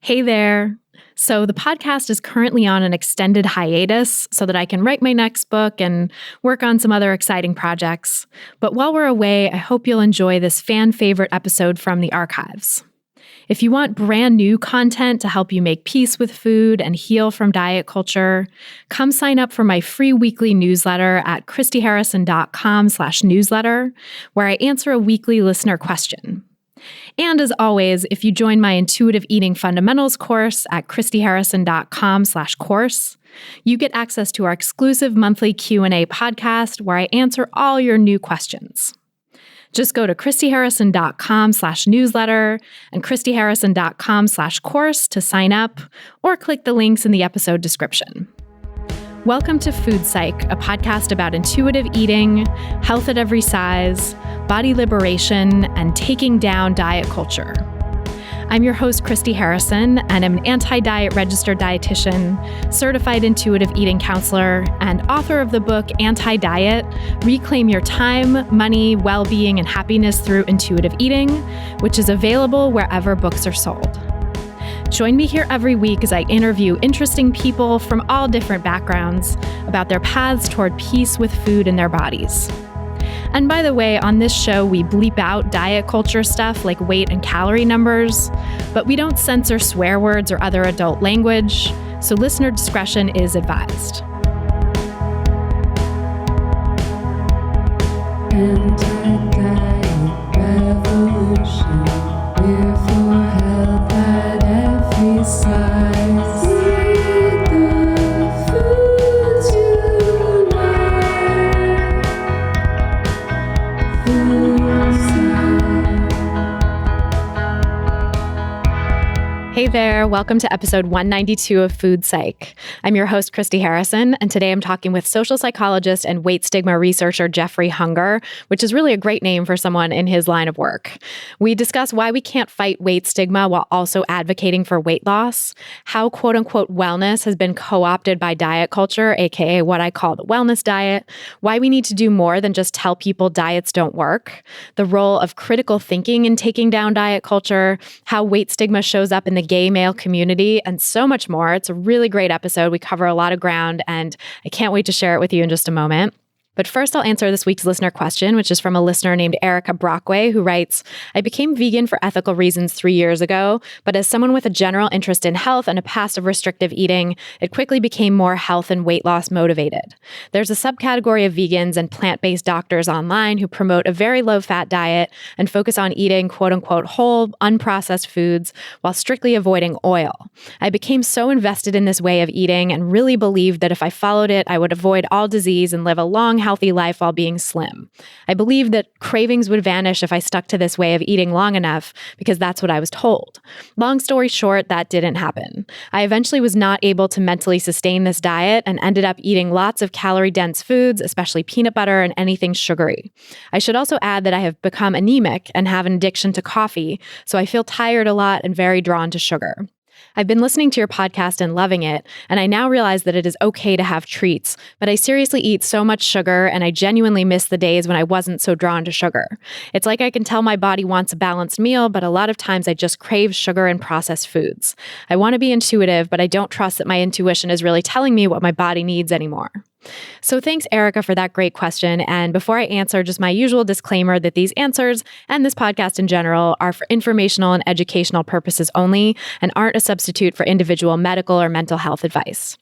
Hey there. So the podcast is currently on an extended hiatus so that I can write my next book and work on some other exciting projects. But while we're away, I hope you'll enjoy this fan favorite episode from the archives. If you want brand new content to help you make peace with food and heal from diet culture, come sign up for my free weekly newsletter at christyharrison.com/newsletter, where I answer a weekly listener question. And as always, if you join my Intuitive Eating Fundamentals course at christyharrison.com/course, you get access to our exclusive monthly Q&A podcast where I answer all your new questions. Just go to christyharrison.com/newsletter and christyharrison.com/course to sign up, or click the links in the episode description. Welcome to Food Psych, a podcast about intuitive eating, health at every size, body liberation, and taking down diet culture. I'm your host, Christy Harrison, and I'm an anti-diet registered dietitian, certified intuitive eating counselor, and author of the book Anti-Diet: Reclaim Your Time, Money, Well-Being, and Happiness Through Intuitive Eating, which is available wherever books are sold. Join me here every week as I interview interesting people from all different backgrounds about their paths toward peace with food in their bodies. And by the way, on this show, we bleep out diet culture stuff like weight and calorie numbers, but we don't censor swear words or other adult language, so listener discretion is advised. Anti-diet revolution, we're for health at every size. Eat the foods you like. Food Psych. Hey there, welcome to episode 192 of Food Psych. I'm your host, Christy Harrison, and today I'm talking with social psychologist and weight stigma researcher Jeffrey Hunger, which is really a great name for someone in his line of work. We discuss why we can't fight weight stigma while also advocating for weight loss, how quote-unquote wellness has been co-opted by diet culture, aka what I call the wellness diet, why we need to do more than just tell people diets don't work, the role of critical thinking in taking down diet culture, how weight stigma shows up in the gay male community, and so much more. It's a really great episode. We cover a lot of ground, and I can't wait to share it with you in just a moment. But first, I'll answer this week's listener question, which is from a listener named Erica Brockway, who writes, I became vegan for ethical reasons 3 years ago, but as someone with a general interest in health and a past of restrictive eating, it quickly became more health and weight loss motivated. There's a subcategory of vegans and plant-based doctors online who promote a very low-fat diet and focus on eating quote-unquote whole, unprocessed foods while strictly avoiding oil. I became so invested in this way of eating and really believed that if I followed it, I would avoid all disease and live a long, healthy life while being slim. I believed that cravings would vanish if I stuck to this way of eating long enough because that's what I was told. Long story short, that didn't happen. I eventually was not able to mentally sustain this diet and ended up eating lots of calorie-dense foods, especially peanut butter and anything sugary. I should also add that I have become anemic and have an addiction to coffee, so I feel tired a lot and very drawn to sugar. I've been listening to your podcast and loving it, and I now realize that it is okay to have treats, but I seriously eat so much sugar, and I genuinely miss the days when I wasn't so drawn to sugar. It's like I can tell my body wants a balanced meal, but a lot of times I just crave sugar and processed foods. I want to be intuitive, but I don't trust that my intuition is really telling me what my body needs anymore. So thanks, Erica, for that great question. And before I answer, just my usual disclaimer that these answers and this podcast in general are for informational and educational purposes only and aren't a substitute for individual medical or mental health advice.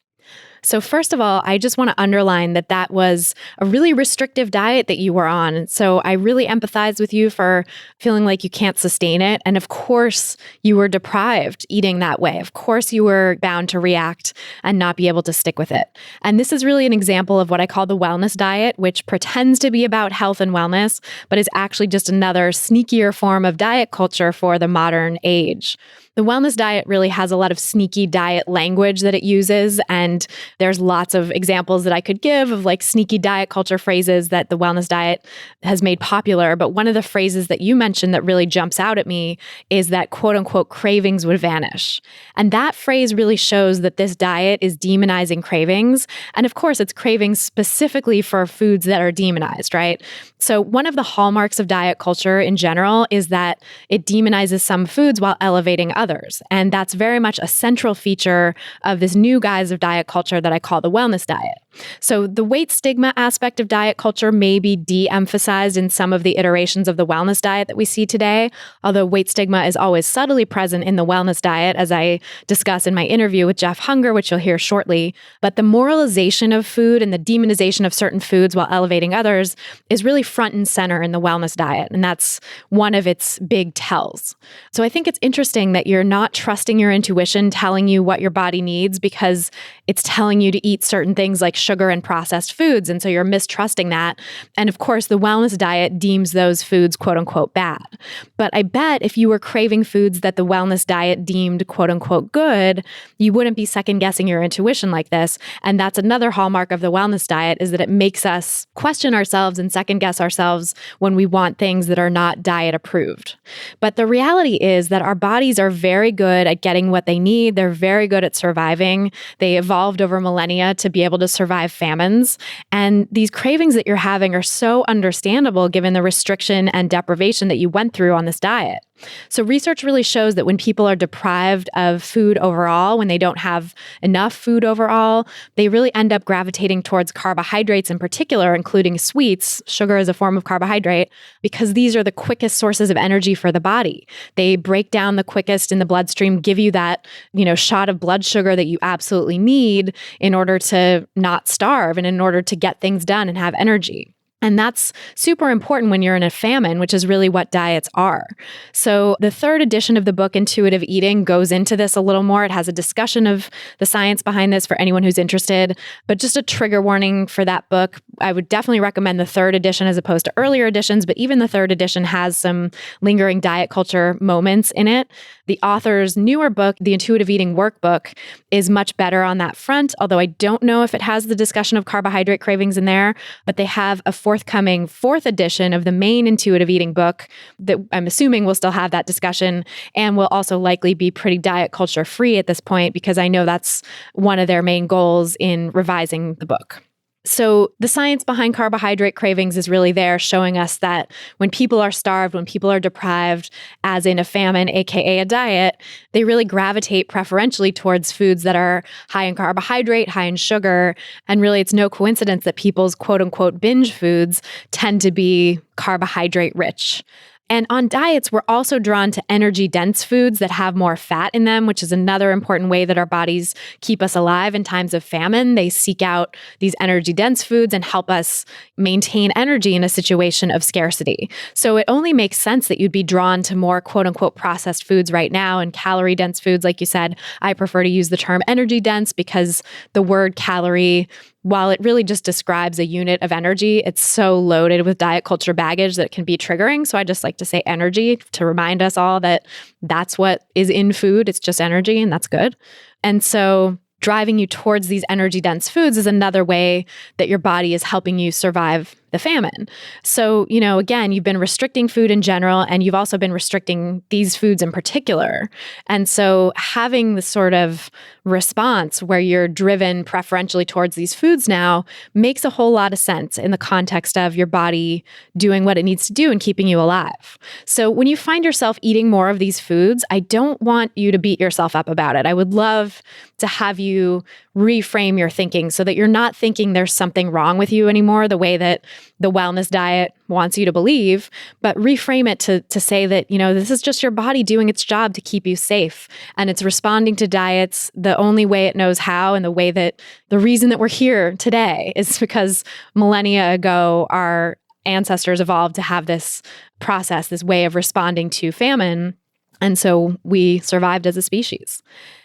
So first of all, I just want to underline that that was a really restrictive diet that you were on. And so I really empathize with you for feeling like you can't sustain it. And of course, you were deprived eating that way. Of course, you were bound to react and not be able to stick with it. And this is really an example of what I call the wellness diet, which pretends to be about health and wellness, but is actually just another sneakier form of diet culture for the modern age. The wellness diet really has a lot of sneaky diet language that it uses, and there's lots of examples that I could give of like sneaky diet culture phrases that the wellness diet has made popular. But one of the phrases that you mentioned that really jumps out at me is that quote unquote cravings would vanish. And that phrase really shows that this diet is demonizing cravings. And of course, it's cravings specifically for foods that are demonized, right? So one of the hallmarks of diet culture in general is that it demonizes some foods while elevating others. others. And that's very much a central feature of this new guise of diet culture that I call the wellness diet. So the weight stigma aspect of diet culture may be de-emphasized in some of the iterations of the wellness diet that we see today, although weight stigma is always subtly present in the wellness diet, as I discuss in my interview with Jeff Hunger, which you'll hear shortly. But the moralization of food and the demonization of certain foods while elevating others is really front and center in the wellness diet, and that's one of its big tells. So I think it's interesting that you're not trusting your intuition telling you what your body needs because it's telling you to eat certain things like sugar and processed foods. And so you're mistrusting that. And of course, the wellness diet deems those foods quote unquote bad. But I bet if you were craving foods that the wellness diet deemed quote unquote good, you wouldn't be second guessing your intuition like this. And that's another hallmark of the wellness diet, is that it makes us question ourselves and second guess ourselves when we want things that are not diet approved. But the reality is that our bodies are very good at getting what they need. They're very good at surviving. They evolved over millennia to be able to survive famines. And these cravings that you're having are so understandable given the restriction and deprivation that you went through on this diet. So research really shows that when people are deprived of food overall, when they don't have enough food overall, they really end up gravitating towards carbohydrates in particular, including sweets. Sugar is a form of carbohydrate, because these are the quickest sources of energy for the body. They break down the quickest in the bloodstream, give you that, shot of blood sugar that you absolutely need in order to not starve and in order to get things done and have energy. And that's super important when you're in a famine, which is really what diets are. So the third edition of the book, Intuitive Eating, goes into this a little more. It has a discussion of the science behind this for anyone who's interested. But just a trigger warning for that book, I would definitely recommend the third edition as opposed to earlier editions. But even the third edition has some lingering diet culture moments in it. The author's newer book, the Intuitive Eating Workbook, is much better on that front, although I don't know if it has the discussion of carbohydrate cravings in there. But they have a forthcoming fourth edition of the main Intuitive Eating book that I'm assuming will still have that discussion and will also likely be pretty diet culture free at this point, because I know that's one of their main goals in revising the book. So the science behind carbohydrate cravings is really there, showing us that when people are starved, when people are deprived, as in a famine, aka a diet, they really gravitate preferentially towards foods that are high in carbohydrate, high in sugar. And really, it's no coincidence that people's quote unquote binge foods tend to be carbohydrate rich. And on diets, we're also drawn to energy-dense foods that have more fat in them, which is another important way that our bodies keep us alive in times of famine. They seek out these energy-dense foods and help us maintain energy in a situation of scarcity. So it only makes sense that you'd be drawn to more quote-unquote processed foods right now, and calorie-dense foods. Like you said, I prefer to use the term energy-dense because the word calorie, while it really just describes a unit of energy, it's so loaded with diet culture baggage that it can be triggering. So I just like to say energy to remind us all that that's what is in food. It's just energy, and that's good. And so driving you towards these energy-dense foods is another way that your body is helping you survive the famine. So, again, you've been restricting food in general, and you've also been restricting these foods in particular. And so having the sort of response where you're driven preferentially towards these foods now makes a whole lot of sense in the context of your body doing what it needs to do and keeping you alive. So when you find yourself eating more of these foods, I don't want you to beat yourself up about it. I would love to have you reframe your thinking so that you're not thinking there's something wrong with you anymore, the way that the wellness diet wants you to believe, but reframe it to say that, this is just your body doing its job to keep you safe. And it's responding to diets the only way it knows how, and the reason that we're here today is because millennia ago, our ancestors evolved to have this process, this way of responding to famine. And so we survived as a species.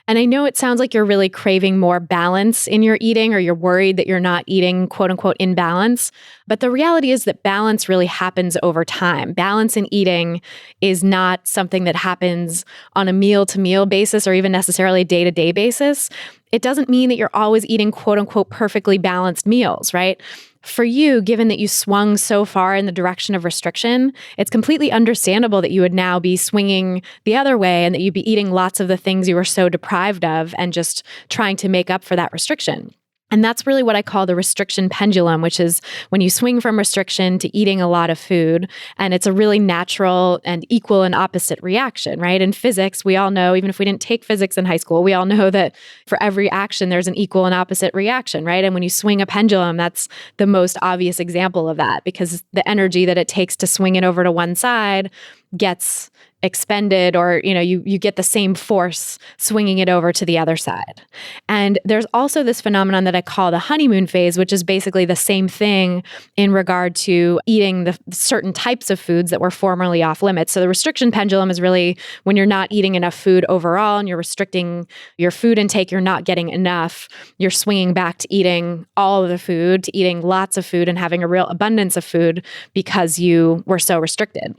And I know it sounds like you're really craving more balance in your eating, or you're worried that you're not eating quote unquote in balance. But the reality is that balance really happens over time. Balance in eating is not something that happens on a meal to meal basis, or even necessarily a day-to-day basis. It doesn't mean that you're always eating quote unquote perfectly balanced meals, right? For you, given that you swung so far in the direction of restriction, it's completely understandable that you would now be swinging the other way, and that you'd be eating lots of the things you were so deprived of and just trying to make up for that restriction. And that's really what I call the restriction pendulum, which is when you swing from restriction to eating a lot of food. And it's a really natural and equal and opposite reaction, right? In physics, we all know, even if we didn't take physics in high school, we all know that for every action, there's an equal and opposite reaction, right? And when you swing a pendulum, that's the most obvious example of that, because the energy that it takes to swing it over to one side gets expended, or you get the same force swinging it over to the other side. And there's also this phenomenon that I call the honeymoon phase, which is basically the same thing in regard to eating the certain types of foods that were formerly off limits. So the restriction pendulum is really when you're not eating enough food overall and you're restricting your food intake, you're not getting enough, you're swinging back to eating all of the food, to eating lots of food and having a real abundance of food because you were so restricted.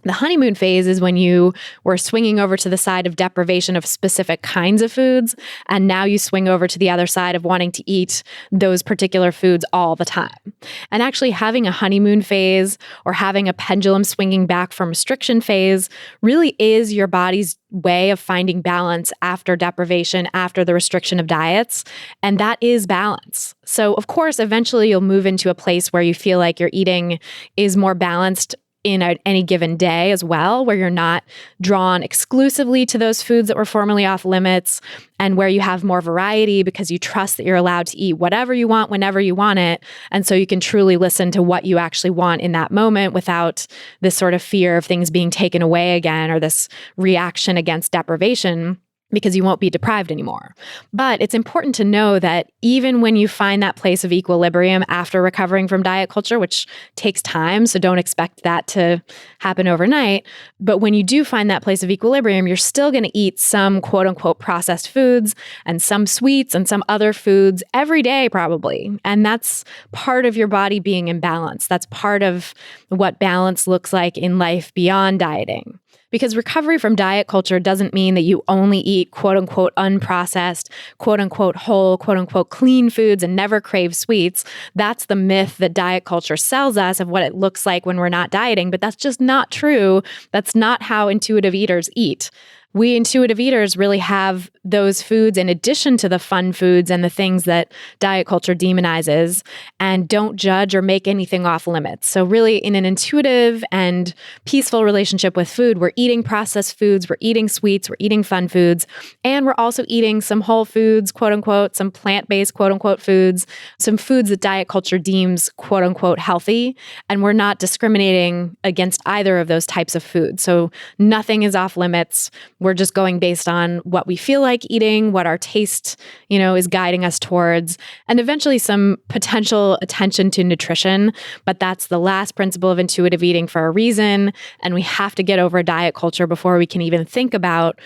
The honeymoon phase is when you were swinging over to the side of deprivation of specific kinds of foods, and now you swing over to the other side of wanting to eat those particular foods all the time. And actually having a honeymoon phase or having a pendulum swinging back from restriction phase really is your body's way of finding balance after deprivation, after the restriction of diets. And that is balance. So of course, eventually you'll move into a place where you feel like your eating is more balanced in any given day as well, where you're not drawn exclusively to those foods that were formerly off limits, and where you have more variety because you trust that you're allowed to eat whatever you want whenever you want it. And so you can truly listen to what you actually want in that moment without this sort of fear of things being taken away again, or this reaction against deprivation, because you won't be deprived anymore. But it's important to know that even when you find that place of equilibrium after recovering from diet culture, which takes time, so don't expect that to happen overnight, but when you do find that place of equilibrium, you're still going to eat some quote unquote processed foods and some sweets and some other foods every day probably. And that's part of your body being in balance. That's part of what balance looks like in life beyond dieting. Because recovery from diet culture doesn't mean that you only eat quote unquote unprocessed, quote unquote whole, quote unquote clean foods and never crave sweets. That's the myth that diet culture sells us of what it looks like when we're not dieting, but that's just not true. That's not how intuitive eaters eat. We intuitive eaters really have those foods in addition to the fun foods and the things that diet culture demonizes, and don't judge or make anything off limits. So really in an intuitive and peaceful relationship with food, we're eating processed foods, we're eating sweets, we're eating fun foods, and we're also eating some whole foods, quote unquote, some plant-based, quote unquote foods, some foods that diet culture deems, quote unquote, healthy. And we're not discriminating against either of those types of foods. So nothing is off limits. We're just going based on what we feel like eating, what our taste, is guiding us towards, and eventually some potential attention to nutrition. But that's the last principle of intuitive eating for a reason. And we have to get over diet culture before we can even think about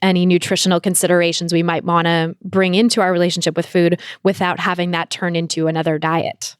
any nutritional considerations we might want to bring into our relationship with food without having that turn into another diet.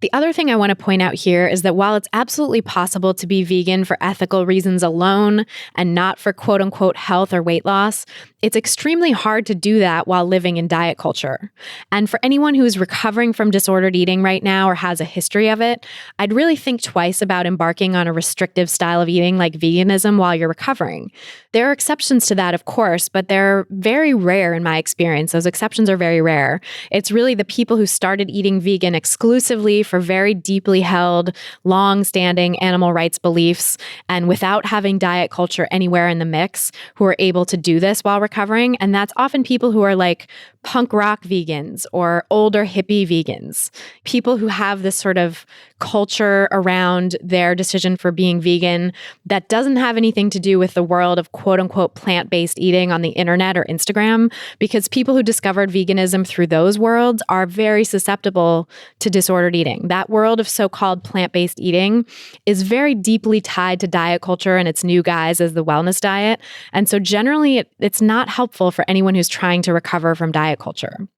The other thing I want to point out here is that while it's absolutely possible to be vegan for ethical reasons alone and not for quote unquote health or weight loss, it's extremely hard to do that while living in diet culture. And for anyone who's recovering from disordered eating right now or has a history of it, I'd really think twice about embarking on a restrictive style of eating like veganism while you're recovering. There are exceptions to that, of course, but they're very rare in my experience. Those exceptions are very rare. It's really the people who started eating vegan exclusively for very deeply held, long-standing animal rights beliefs and without having diet culture anywhere in the mix who are able to do this while recovering. And that's often people who are like punk rock vegans or older hippie vegans, people who have this sort of culture around their decision for being vegan that doesn't have anything to do with the world of quote unquote plant-based eating on the internet or Instagram, because people who discovered veganism through those worlds are very susceptible to disordered eating. That world of so-called plant-based eating is very deeply tied to diet culture and its new guise as the wellness diet. And so generally it's not helpful for anyone who's trying to recover from diet culture.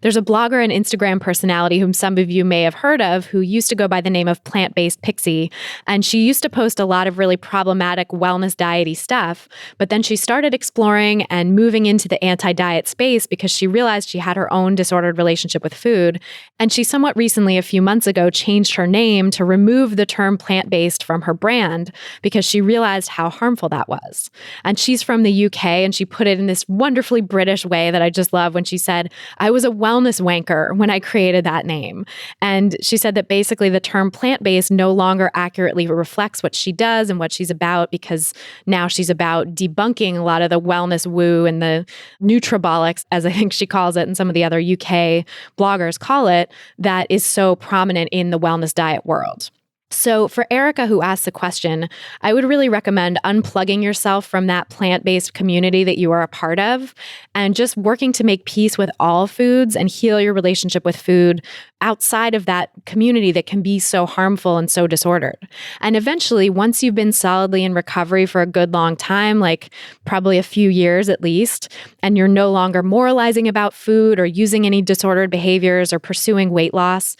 There's a blogger and Instagram personality whom some of you may have heard of who used to go by the name of Plant-Based Pixie. And she used to post a lot of really problematic wellness diety stuff. But then she started exploring and moving into the anti-diet space because she realized she had her own disordered relationship with food. And she somewhat recently, a few months ago, changed her name to remove the term plant-based from her brand because she realized how harmful that was. And she's from the UK and she put it in this wonderfully British way that I just love when she said, "I was a wellness wellness wanker when I created that name. And she said that basically the term plant-based no longer accurately reflects what she does and what she's about, because now she's about debunking a lot of the wellness woo and the nutribolics, as I think she calls it, and some of the other UK bloggers call it, that is so prominent in the wellness diet world. So for Erica, who asked the question, I would really recommend unplugging yourself from that plant-based community that you are a part of and just working to make peace with all foods and heal your relationship with food outside of that community that can be so harmful and so disordered. And eventually, once you've been solidly in recovery for a good long time, like probably a few years at least, and you're no longer moralizing about food or using any disordered behaviors or pursuing weight loss,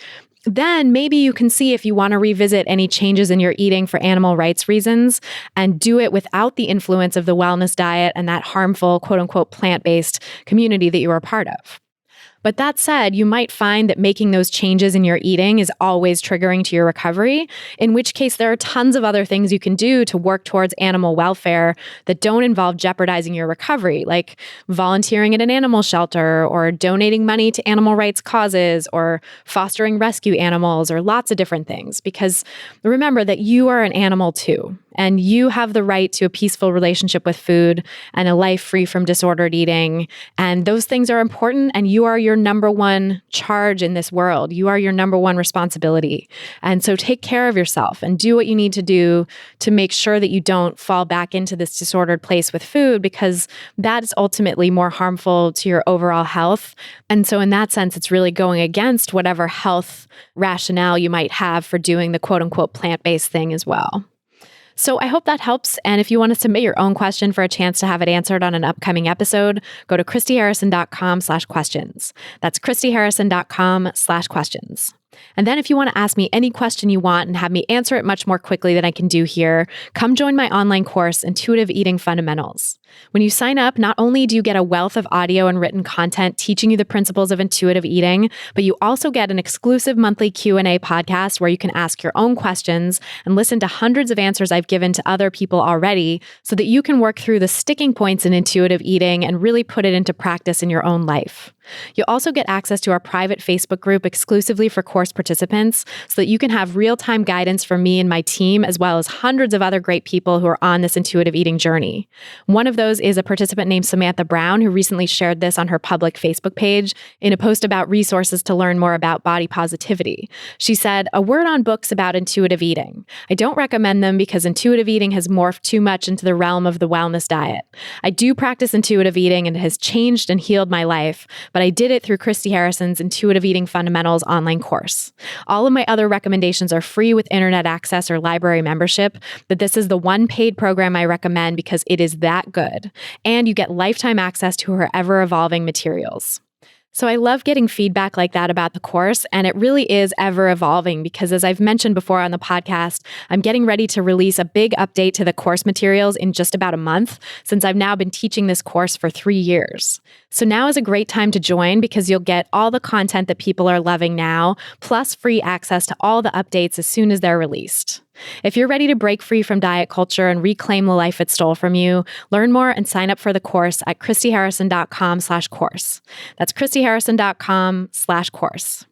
then maybe you can see if you want to revisit any changes in your eating for animal rights reasons and do it without the influence of the wellness diet and that harmful, quote unquote, plant-based community that you are a part of. But that said, you might find that making those changes in your eating is always triggering to your recovery, in which case there are tons of other things you can do to work towards animal welfare that don't involve jeopardizing your recovery, like volunteering at an animal shelter or donating money to animal rights causes or fostering rescue animals or lots of different things. Because remember that you are an animal too. And you have the right to a peaceful relationship with food and a life free from disordered eating. And those things are important, and you are your number one charge in this world. You are your number one responsibility. And so take care of yourself and do what you need to do to make sure that you don't fall back into this disordered place with food, because that is ultimately more harmful to your overall health. And so in that sense, it's really going against whatever health rationale you might have for doing the quote unquote plant-based thing as well. So I hope that helps. And if you want to submit your own question for a chance to have it answered on an upcoming episode, go to christyharrison.com/questions. That's christyharrison.com/questions. And then if you want to ask me any question you want and have me answer it much more quickly than I can do here, come join my online course, Intuitive Eating Fundamentals. When you sign up, not only do you get a wealth of audio and written content teaching you the principles of intuitive eating, but you also get an exclusive monthly Q&A podcast where you can ask your own questions and listen to hundreds of answers I've given to other people already so that you can work through the sticking points in intuitive eating and really put it into practice in your own life. You'll also get access to our private Facebook group exclusively for course participants so that you can have real-time guidance from me and my team, as well as hundreds of other great people who are on this intuitive eating journey. One of those is a participant named Samantha Brown, who recently shared this on her public Facebook page in a post about resources to learn more about body positivity. She said, "A word on books about intuitive eating. I don't recommend them because intuitive eating has morphed too much into the realm of the wellness diet. I do practice intuitive eating and it has changed and healed my life, but I did it through Christy Harrison's Intuitive Eating Fundamentals online course. All of my other recommendations are free with internet access or library membership, but this is the one paid program I recommend because it is that good. And you get lifetime access to her ever-evolving materials." So I love getting feedback like that about the course, and it really is ever evolving because, as I've mentioned before on the podcast, I'm getting ready to release a big update to the course materials in just about a month, since I've now been teaching this course for 3 years. So now is a great time to join because you'll get all the content that people are loving now, plus free access to all the updates as soon as they're released. If you're ready to break free from diet culture and reclaim the life it stole from you, learn more and sign up for the course at christyharrison.com/course. That's christyharrison.com/course.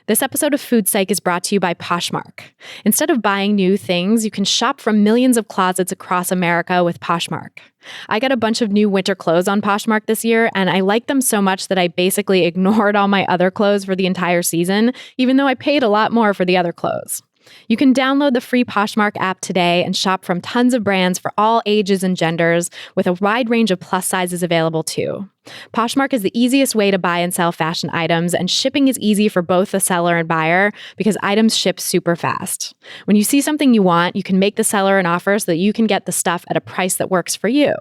This episode of Food Psych is brought to you by Poshmark. Instead of buying new things, you can shop from millions of closets across America with Poshmark. I got a bunch of new winter clothes on Poshmark this year, and I like them so much that I basically ignored all my other clothes for the entire season, even though I paid a lot more for the other clothes. You can download the free Poshmark app today and shop from tons of brands for all ages and genders, with a wide range of plus sizes available too. Poshmark is the easiest way to buy and sell fashion items, and shipping is easy for both the seller and buyer because items ship super fast. When you see something you want, you can make the seller an offer so that you can get the stuff at a price that works for you.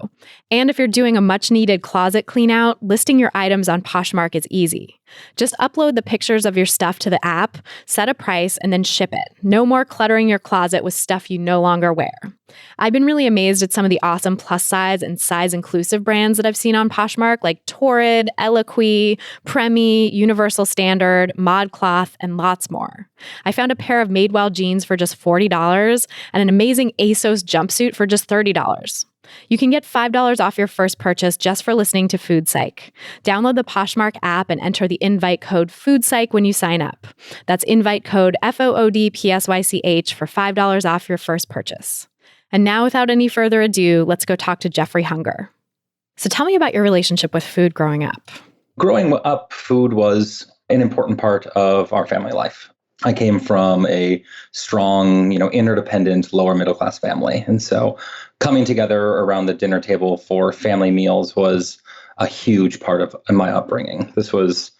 And if you're doing a much-needed closet clean-out, listing your items on Poshmark is easy. Just upload the pictures of your stuff to the app, set a price, and then ship it. No more cluttering your closet with stuff you no longer wear. I've been really amazed at some of the awesome plus size and size inclusive brands that I've seen on Poshmark, like Torrid, Eloquii, Premi, Universal Standard, ModCloth, and lots more. I found a pair of Madewell jeans for just $40 and an amazing ASOS jumpsuit for just $30. You can get $5 off your first purchase just for listening to Food Psych. Download the Poshmark app and enter the invite code FoodPsych when you sign up. That's invite code FOODPSYCH for $5 off your first purchase. And now, without any further ado, let's go talk to Jeffrey Hunger. So tell me about your relationship with food growing up. Growing up, food was an important part of our family life. I came from a strong, interdependent, lower middle class family. And so coming together around the dinner table for family meals was a huge part of my upbringing. This was,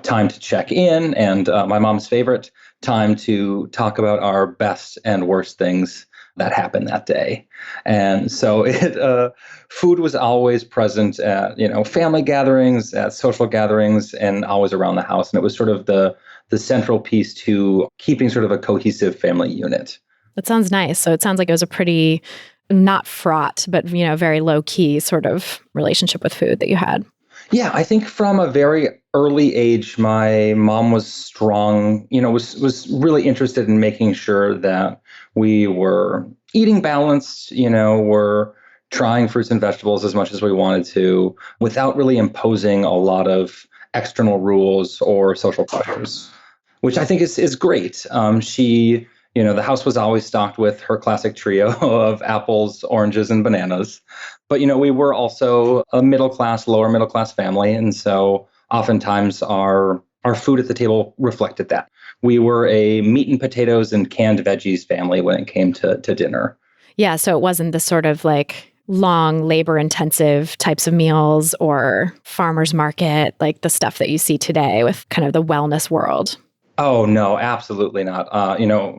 time to check in and my mom's favorite time to talk about our best and worst things that happened that day. And so food was always present at, family gatherings, at social gatherings, and always around the house. And it was sort of the central piece to keeping sort of a cohesive family unit. That sounds nice. So it sounds like it was a pretty not fraught, but, very low key sort of relationship with food that you had. Yeah, I think from a very early age, my mom was strong, was really interested in making sure that we were eating balanced, were trying fruits and vegetables as much as we wanted to without really imposing a lot of external rules or social pressures, which I think is great. She, the house was always stocked with her classic trio of apples, oranges, and bananas. But, we were also a lower middle class family. And so oftentimes our food at the table reflected that. We were a meat and potatoes and canned veggies family when it came to dinner. Yeah. So it wasn't the sort of like long labor intensive types of meals or farmer's market, like the stuff that you see today with kind of the wellness world. Oh, no, absolutely not.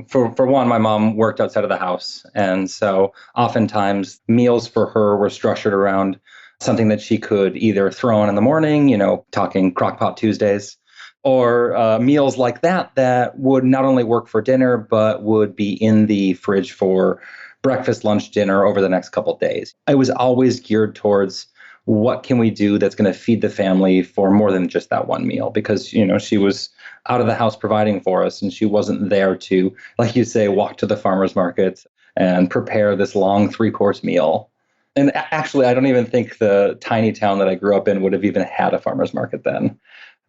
For one, my mom worked outside of the house. And so oftentimes meals for her were structured around something that she could either throw on in the morning, talking Crock-Pot Tuesdays, or meals like that would not only work for dinner, but would be in the fridge for breakfast, lunch, dinner over the next couple of days. I was always geared towards what can we do that's going to feed the family for more than just that one meal? Because, she was out of the house providing for us and she wasn't there to, like you say, walk to the farmer's market and prepare this long 3-course meal. And actually, I don't even think the tiny town that I grew up in would have even had a farmer's market then.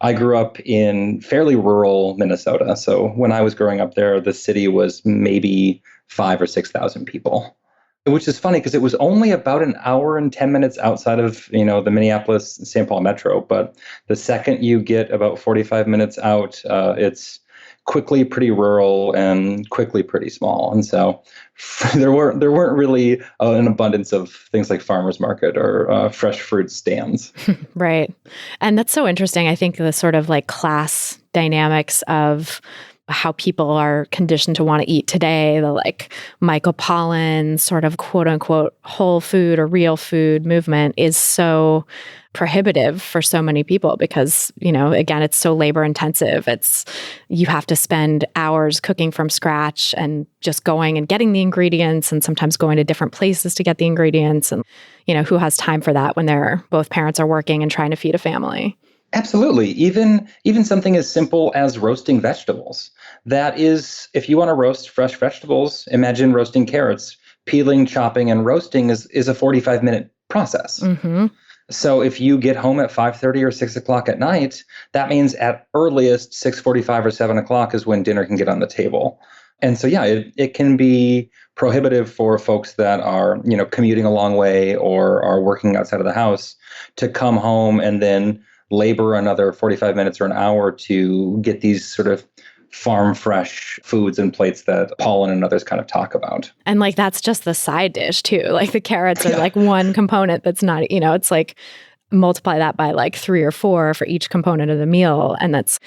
I grew up in fairly rural Minnesota. So when I was growing up there, the city was maybe 5,000 or 6,000 people, which is funny because it was only about an hour and 10 minutes outside of, the Minneapolis-St. Paul metro. But the second you get about 45 minutes out, it's quickly pretty rural and quickly pretty small. And so there weren't really an abundance of things like farmers market or fresh fruit stands. Right. And that's so interesting. I think the sort of like class dynamics of how people are conditioned to want to eat today, the like Michael Pollan sort of quote unquote whole food or real food movement is so prohibitive for so many people because, again, it's so labor intensive. You have to spend hours cooking from scratch and just going and getting the ingredients and sometimes going to different places to get the ingredients. And, who has time for that when both parents are working and trying to feed a family? Absolutely. Even something as simple as roasting vegetables. That is, if you want to roast fresh vegetables, imagine roasting carrots. Peeling, chopping, and roasting is a 45-minute process. Mm-hmm. So if you get home at 5:30 or 6 o'clock at night, that means at earliest 6:45 or 7 o'clock is when dinner can get on the table. And so, yeah, it can be prohibitive for folks that are, commuting a long way or are working outside of the house to come home and then labor another 45 minutes or an hour to get these sort of farm fresh foods and plates that Paul and others kind of talk about. And like, that's just the side dish too. Like the carrots are like one component that's not, it's like multiply that by like 3 or 4 for each component of the meal. And that's,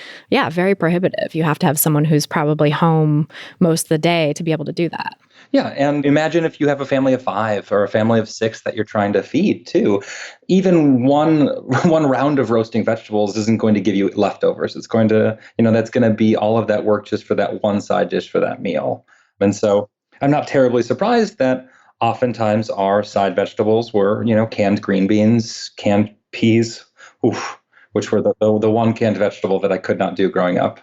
very prohibitive. You have to have someone who's probably home most of the day to be able to do that. Yeah. And imagine if you have a family of 5 or a family of 6 that you're trying to feed too. Even one round of roasting vegetables isn't going to give you leftovers. It's going to, that's going to be all of that work just for that one side dish for that meal. And so I'm not terribly surprised that oftentimes our side vegetables were, canned green beans, canned peas, oof, which were the one canned vegetable that I could not do growing up.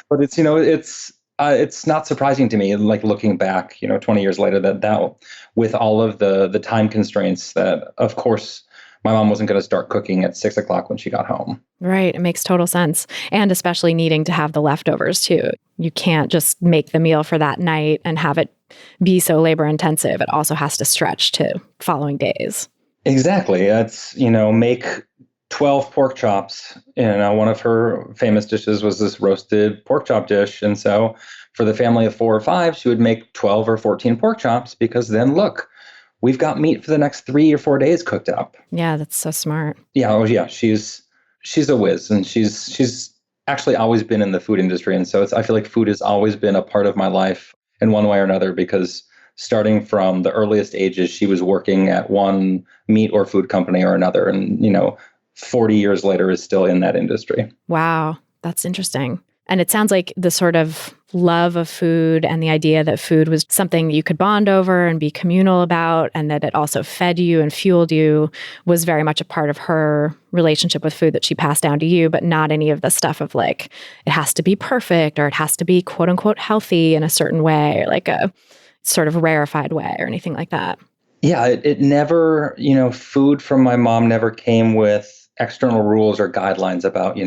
But it's not surprising to me, like looking back, 20 years later, that with all of the time constraints, that of course my mom wasn't going to start cooking at 6 o'clock when she got home. Right. It makes total sense. And especially needing to have the leftovers too. You can't just make the meal for that night and have it be so labor intensive. It also has to stretch to following days. Exactly. That's, make 12 pork chops. One of her famous dishes was this roasted pork chop dish. And so for the family of 4 or 5, she would make 12 or 14 pork chops, because then look, we've got meat for the next 3 or 4 days cooked up. Yeah, that's so smart. Yeah. Oh yeah. She's a whiz, and she's actually always been in the food industry. And so I feel like food has always been a part of my life in one way or another, because starting from the earliest ages, she was working at one meat or food company or another. And, 40 years later is still in that industry. Wow, that's interesting. And it sounds like the sort of love of food and the idea that food was something you could bond over and be communal about, and that it also fed you and fueled you, was very much a part of her relationship with food that she passed down to you, but not any of the stuff of like, it has to be perfect or it has to be quote unquote healthy in a certain way, or like a sort of rarefied way or anything like that. Yeah, it never, food from my mom never came with external rules or guidelines about,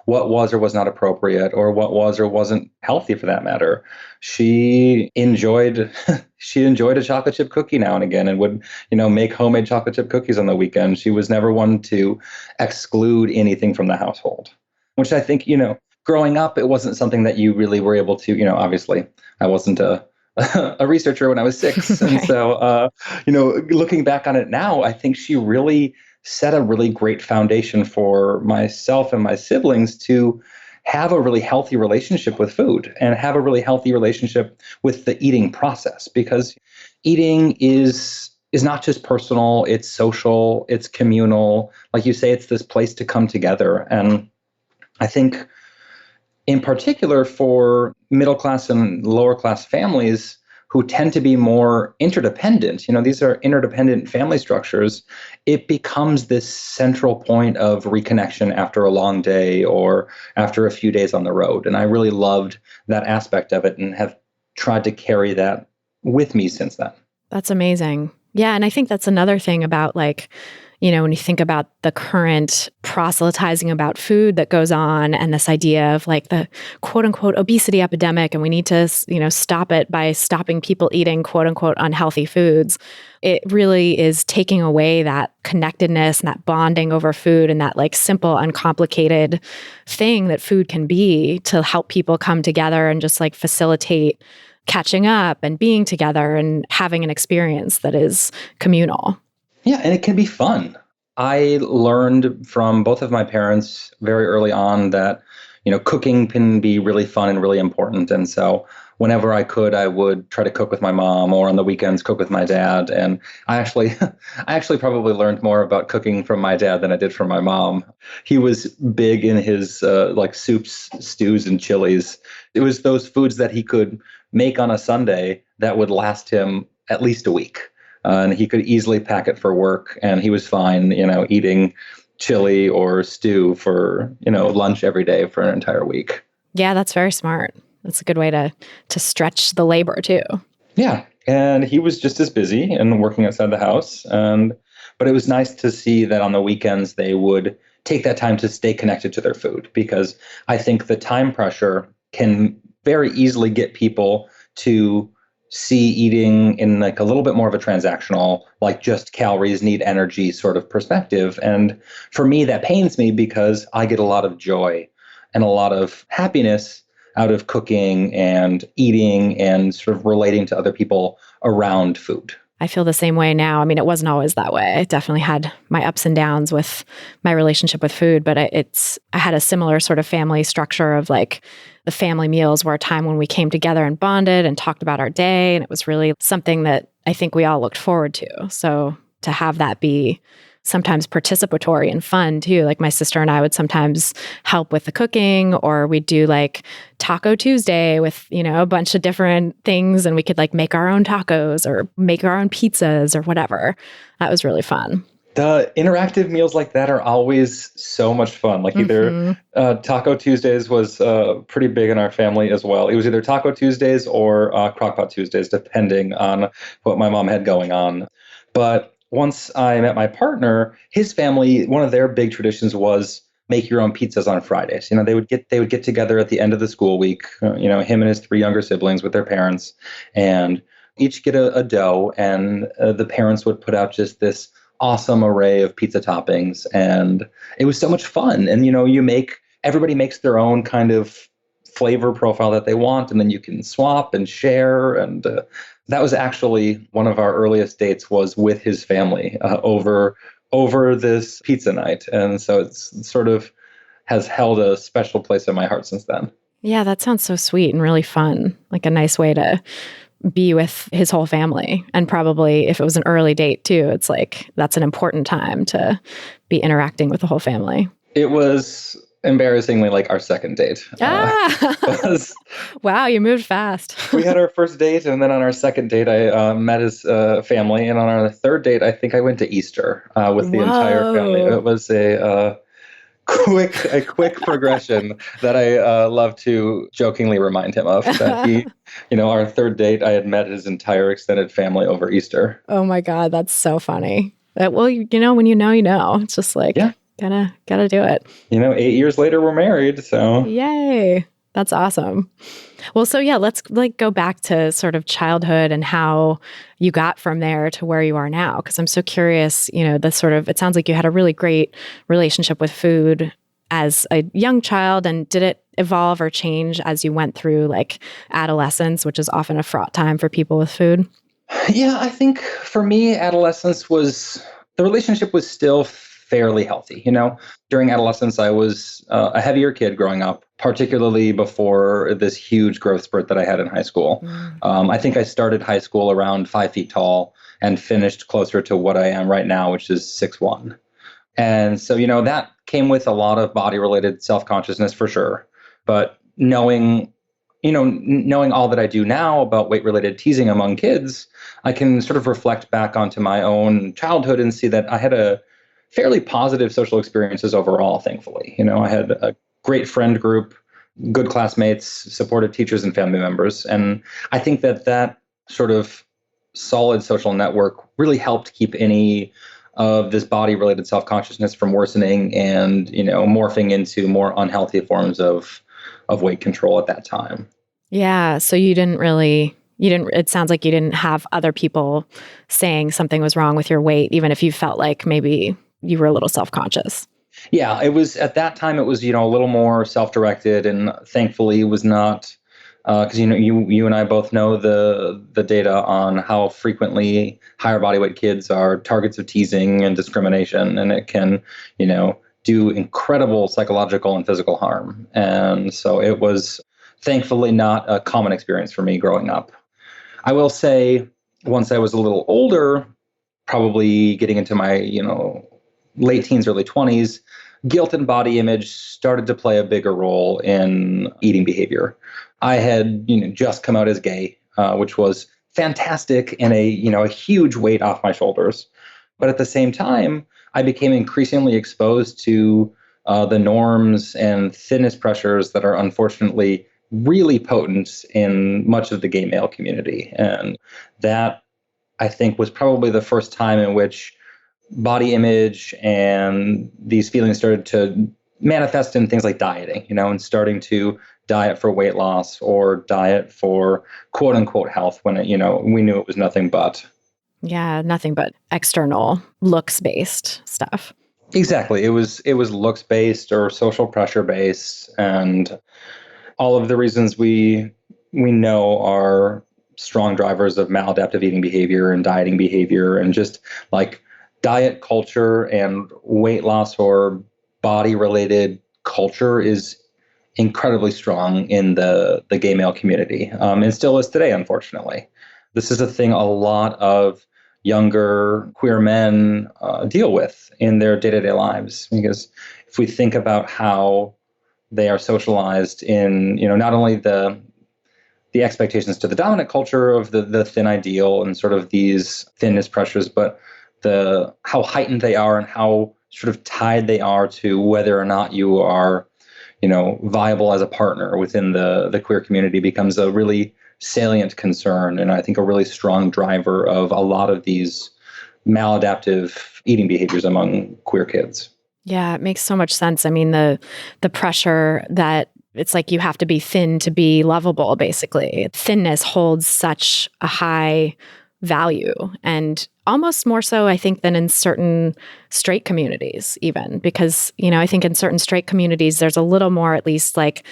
what was or was not appropriate, or what was or wasn't healthy for that matter. She enjoyed a chocolate chip cookie now and again, and would, make homemade chocolate chip cookies on the weekend. She was never one to exclude anything from the household, which I think, growing up, it wasn't something that you really were able to, obviously I wasn't a researcher when I was 6. And so, looking back on it now, I think she really set a really great foundation for myself and my siblings to have a really healthy relationship with food, and have a really healthy relationship with the eating process, because eating is not just personal, it's social, it's communal. Like you say, it's this place to come together. And I think in particular for middle class and lower class families who tend to be more interdependent, these are interdependent family structures, it becomes this central point of reconnection after a long day or after a few days on the road. And I really loved that aspect of it, and have tried to carry that with me since then. That's amazing. Yeah. And I think that's another thing about like, when you think about the current proselytizing about food that goes on, and this idea of like the quote unquote obesity epidemic, and we need to, stop it by stopping people eating quote unquote unhealthy foods. It really is taking away that connectedness and that bonding over food, and that like simple, uncomplicated thing that food can be to help people come together and just like facilitate catching up and being together and having an experience that is communal. Yeah, and it can be fun. I learned from both of my parents very early on that, cooking can be really fun and really important. And so whenever I could, I would try to cook with my mom, or on the weekends cook with my dad. And I actually probably learned more about cooking from my dad than I did from my mom. He was big in his like soups, stews, and chilies. It was those foods that he could make on a Sunday that would last him at least a week. And he could easily pack it for work, and he was fine, eating chili or stew for, lunch every day for an entire week. Yeah, that's very smart. That's a good way to stretch the labor too. Yeah. And he was just as busy and working outside the house. But it was nice to see that on the weekends they would take that time to stay connected to their food, because I think the time pressure can very easily get people to see eating in like a little bit more of a transactional, like just calories need energy sort of perspective. And for me, that pains me, because I get a lot of joy and a lot of happiness out of cooking and eating and sort of relating to other people around food. I feel the same way now. I mean, it wasn't always that way. I definitely had my ups and downs with my relationship with food, but I had a similar sort of family structure of like the family meals were a time when we came together and bonded and talked about our day. And it was really something that I think we all looked forward to. So to have that be sometimes participatory and fun too. Like my sister and I would sometimes help with the cooking, or we'd do like Taco Tuesday with, a bunch of different things, and we could like make our own tacos or make our own pizzas or whatever. That was really fun. The interactive meals like that are always so much fun. Like either Taco Tuesdays was pretty big in our family as well. It was either Taco Tuesdays or Crockpot Tuesdays, depending on what my mom had going on. But once I met my partner, his family, one of their big traditions was make your own pizzas on Fridays. They would get together at the end of the school week, him and his 3 younger siblings with their parents, and each get a dough, and the parents would put out just this awesome array of pizza toppings, and it was so much fun. And everybody makes their own kind of flavor profile that they want, and then you can swap and share. And that was actually one of our earliest dates, was with his family over this pizza night, and so it's sort of has held a special place in my heart since then. Yeah, that sounds so sweet and really fun. Like a nice way to be with his whole family. And probably if it was an early date too, it's like that's an important time to be interacting with the whole family. It was embarrassingly like our second date. Wow, you moved fast. We had our first date, and then on our second date, I met his family. And on our third date, I think I went to Easter with the entire family. It was a quick progression that I love to jokingly remind him of. That he, our third date, I had met his entire extended family over Easter. Oh my God, that's so funny. Well, when you know. It's just like, yeah. Gotta do it. 8 years later, we're married, so. Yay. That's awesome. Well, so yeah, let's go back to sort of childhood and how you got from there to where you are now. Because I'm so curious, it sounds like you had a really great relationship with food as a young child. And did it evolve or change as you went through like adolescence, which is often a fraught time for people with food? Yeah, I think for me, the relationship was still fairly healthy. During adolescence, I was a heavier kid growing up, particularly before this huge growth spurt that I had in high school. I think I started high school around 5 feet tall and finished closer to what I am right now, which is 6'1". And so, that came with a lot of body-related self-consciousness for sure. But knowing all that I do now about weight-related teasing among kids, I can sort of reflect back onto my own childhood and see that I had a fairly positive social experiences overall, thankfully. I had a great friend group, good classmates, supportive teachers and family members. And I think that sort of solid social network really helped keep any of this body-related self-consciousness from worsening and, morphing into more unhealthy forms of weight control at that time. Yeah. So it sounds like you didn't have other people saying something was wrong with your weight, even if you felt like maybe you were a little self-conscious. Yeah, it was at that time. It was a little more self-directed, and thankfully it was not because you and I both know the data on how frequently higher body weight kids are targets of teasing and discrimination, and it can do incredible psychological and physical harm. And so it was thankfully not a common experience for me growing up. I will say, once I was a little older, probably getting into my late teens, early 20s, guilt and body image started to play a bigger role in eating behavior. I had, just come out as gay, which was fantastic and a huge weight off my shoulders. But at the same time, I became increasingly exposed to the norms and thinness pressures that are unfortunately really potent in much of the gay male community. And that, I think, was probably the first time in which body image and these feelings started to manifest in things like dieting, and starting to diet for weight loss or diet for quote unquote health when we knew it was nothing but. Yeah, nothing but external looks based stuff. Exactly. It was looks based or social pressure based, and all of the reasons we know are strong drivers of maladaptive eating behavior and dieting behavior, and just like diet culture and weight loss or body-related culture is incredibly strong in the gay male community, and still is today, unfortunately. This is a thing a lot of younger queer men deal with in their day-to-day lives. Because if we think about how they are socialized in, not only the expectations to the dominant culture of the thin ideal and sort of these thinness pressures, but how heightened they are and how sort of tied they are to whether or not you are, viable as a partner within the queer community becomes a really salient concern, and I think a really strong driver of a lot of these maladaptive eating behaviors among queer kids. Yeah, it makes so much sense. I mean, the pressure that it's like you have to be thin to be lovable, basically. Thinness holds such a high value, and almost more so, I think, than in certain straight communities, even because, I think in certain straight communities, there's a little more, at least, like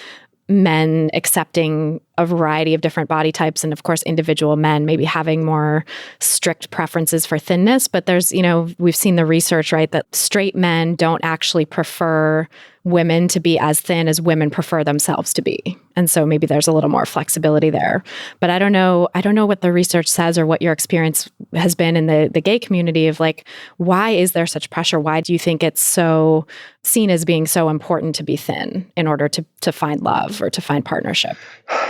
men accepting a variety of different body types, and of course individual men maybe having more strict preferences for thinness. But there's, we've seen the research, right, that straight men don't actually prefer women to be as thin as women prefer themselves to be. And so maybe there's a little more flexibility there. But I don't know what the research says or what your experience has been in the gay community of like, why is there such pressure? Why do you think it's so seen as being so important to be thin in order to find love or to find partnership?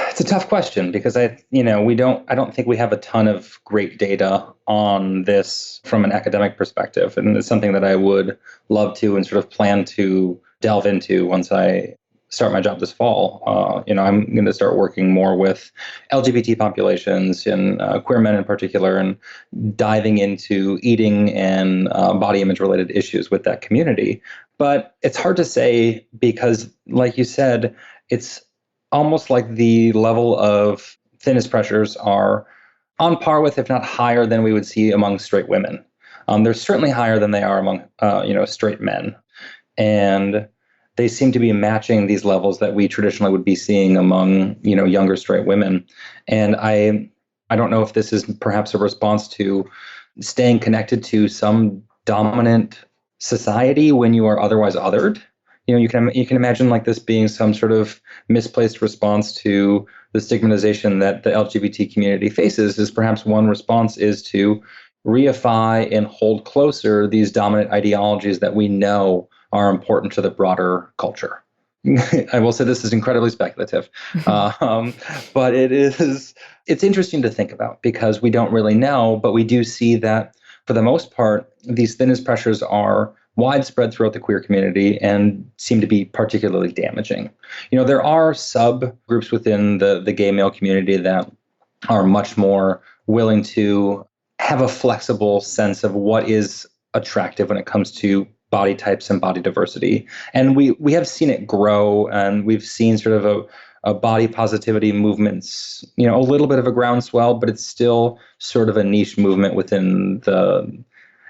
It's a tough question because I don't think we have a ton of great data on this from an academic perspective. And it's something that I would love to and sort of plan to delve into once I start my job this fall. I'm going to start working more with LGBT populations and queer men in particular, and diving into eating and body image related issues with that community. But it's hard to say because, like you said, it's almost like the level of thinness pressures are on par with, if not higher than we would see among straight women. They're certainly higher than they are among, straight men. And they seem to be matching these levels that we traditionally would be seeing among, younger straight women. And I don't know if this is perhaps a response to staying connected to some dominant society when you are otherwise othered. You can imagine like this being some sort of misplaced response to the stigmatization that the LGBT community faces. Is perhaps one response is to reify and hold closer these dominant ideologies that we know are important to the broader culture. I will say this is incredibly speculative, but it's interesting to think about because we don't really know, but we do see that for the most part, these thinness pressures are widespread throughout the queer community and seem to be particularly damaging. There are subgroups within the gay male community that are much more willing to have a flexible sense of what is attractive when it comes to body types and body diversity. And we have seen it grow, and we've seen sort of a body positivity movements, a little bit of a groundswell, but it's still sort of a niche movement within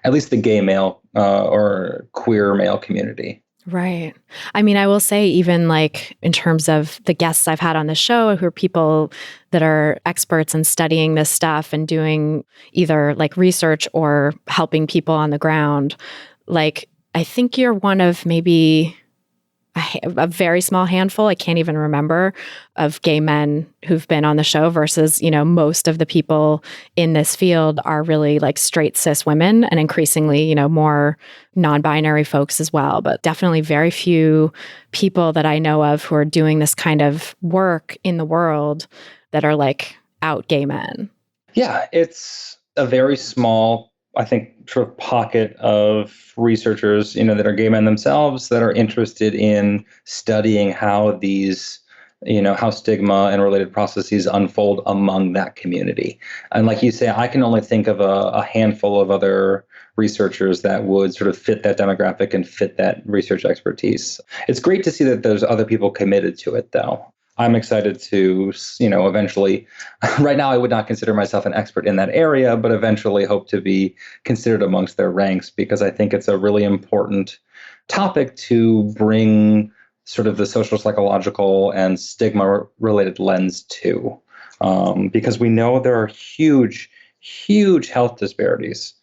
at least the gay male or queer male community. Right. I mean, I will say even like in terms of the guests I've had on the show who are people that are experts in studying this stuff and doing either like research or helping people on the ground, like I think you're one of maybe a very small handful, I can't even remember, of gay men who've been on the show versus, most of the people in this field are really like straight cis women and increasingly, more non-binary folks as well. But definitely very few people that I know of who are doing this kind of work in the world that are like out gay men. Yeah, it's a very small, I think, sort of pocket of researchers, that are gay men themselves that are interested in studying how these, how stigma and related processes unfold among that community. And like you say, I can only think of a handful of other researchers that would sort of fit that demographic and fit that research expertise. It's great to see that there's other people committed to it, though. I'm excited to, eventually, right now I would not consider myself an expert in that area, but eventually hope to be considered amongst their ranks because I think it's a really important topic to bring sort of the social, psychological, and stigma-related lens to. Because we know there are huge, huge health disparities,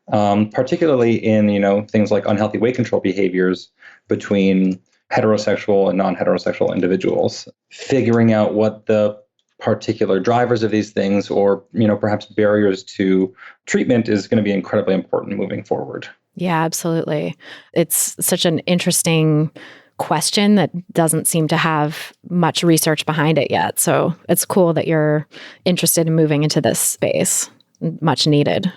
particularly in, things like unhealthy weight control behaviors between heterosexual and non-heterosexual individuals. Figuring out what the particular drivers of these things or, perhaps barriers to treatment is going to be incredibly important moving forward. Yeah, absolutely. It's such an interesting question that doesn't seem to have much research behind it yet. So it's cool that you're interested in moving into this space. Much needed.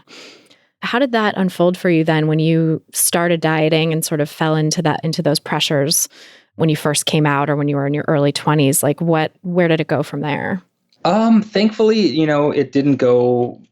How did that unfold for you then when you started dieting and sort of fell into those pressures when you first came out or when you were in your early 20s? Like where did it go from there? Thankfully, it didn't go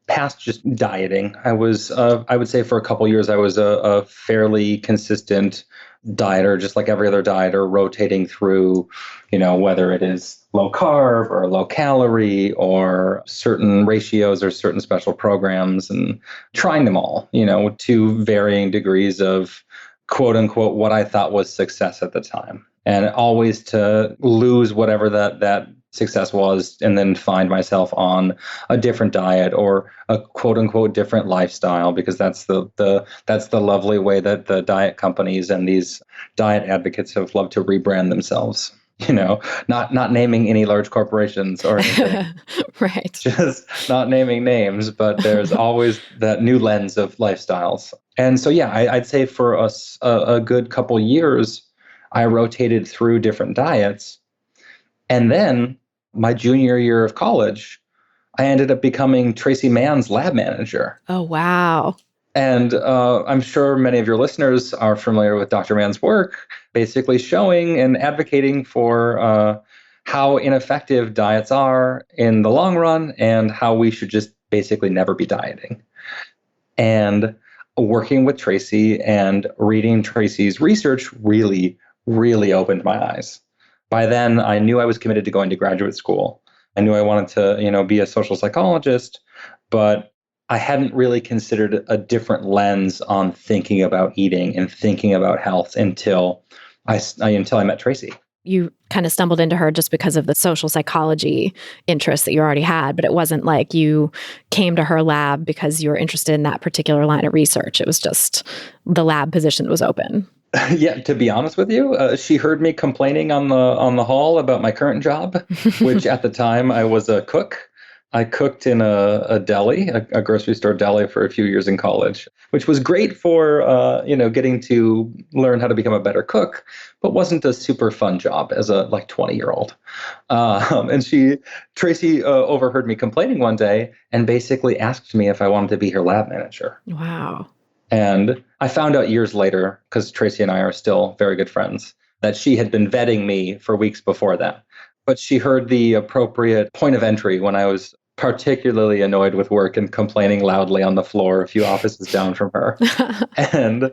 past just dieting. I would say for a couple years, I was a fairly consistent dieter, just like every other dieter, rotating through, whether it is low carb or low calorie or certain ratios or certain special programs and trying them all, to varying degrees of quote unquote, what I thought was success at the time. And always to lose whatever that success was and then find myself on a different diet or a quote unquote different lifestyle, because that's the lovely way that the diet companies and these diet advocates have loved to rebrand themselves. Not naming any large corporations or anything. Right. Just not naming names, but there's always that new lens of lifestyles. And so, yeah, I'd say for us a good couple years, I rotated through different diets. And then my junior year of college, I ended up becoming Tracy Mann's lab manager. Oh, wow. And I'm sure many of your listeners are familiar with Dr. Mann's work, basically showing and advocating for how ineffective diets are in the long run and how we should just basically never be dieting. And working with Tracy and reading Tracy's research really, really opened my eyes. By then, I knew I was committed to going to graduate school. I knew I wanted to, be a social psychologist, but I hadn't really considered a different lens on thinking about eating and thinking about health until I met Tracy. You kind of stumbled into her just because of the social psychology interest that you already had, but it wasn't like you came to her lab because you were interested in that particular line of research. It was just the lab position was open. Yeah, to be honest with you, she heard me complaining on the hall about my current job, which at the time I was a cook. I cooked in a deli, a grocery store deli for a few years in college, which was great for, getting to learn how to become a better cook, but wasn't a super fun job as a 20-year-old. And Tracy overheard me complaining one day and basically asked me if I wanted to be her lab manager. Wow. And I found out years later, because Tracy and I are still very good friends, that she had been vetting me for weeks before that. But she heard the appropriate point of entry when I was particularly annoyed with work and complaining loudly on the floor a few offices down from her. And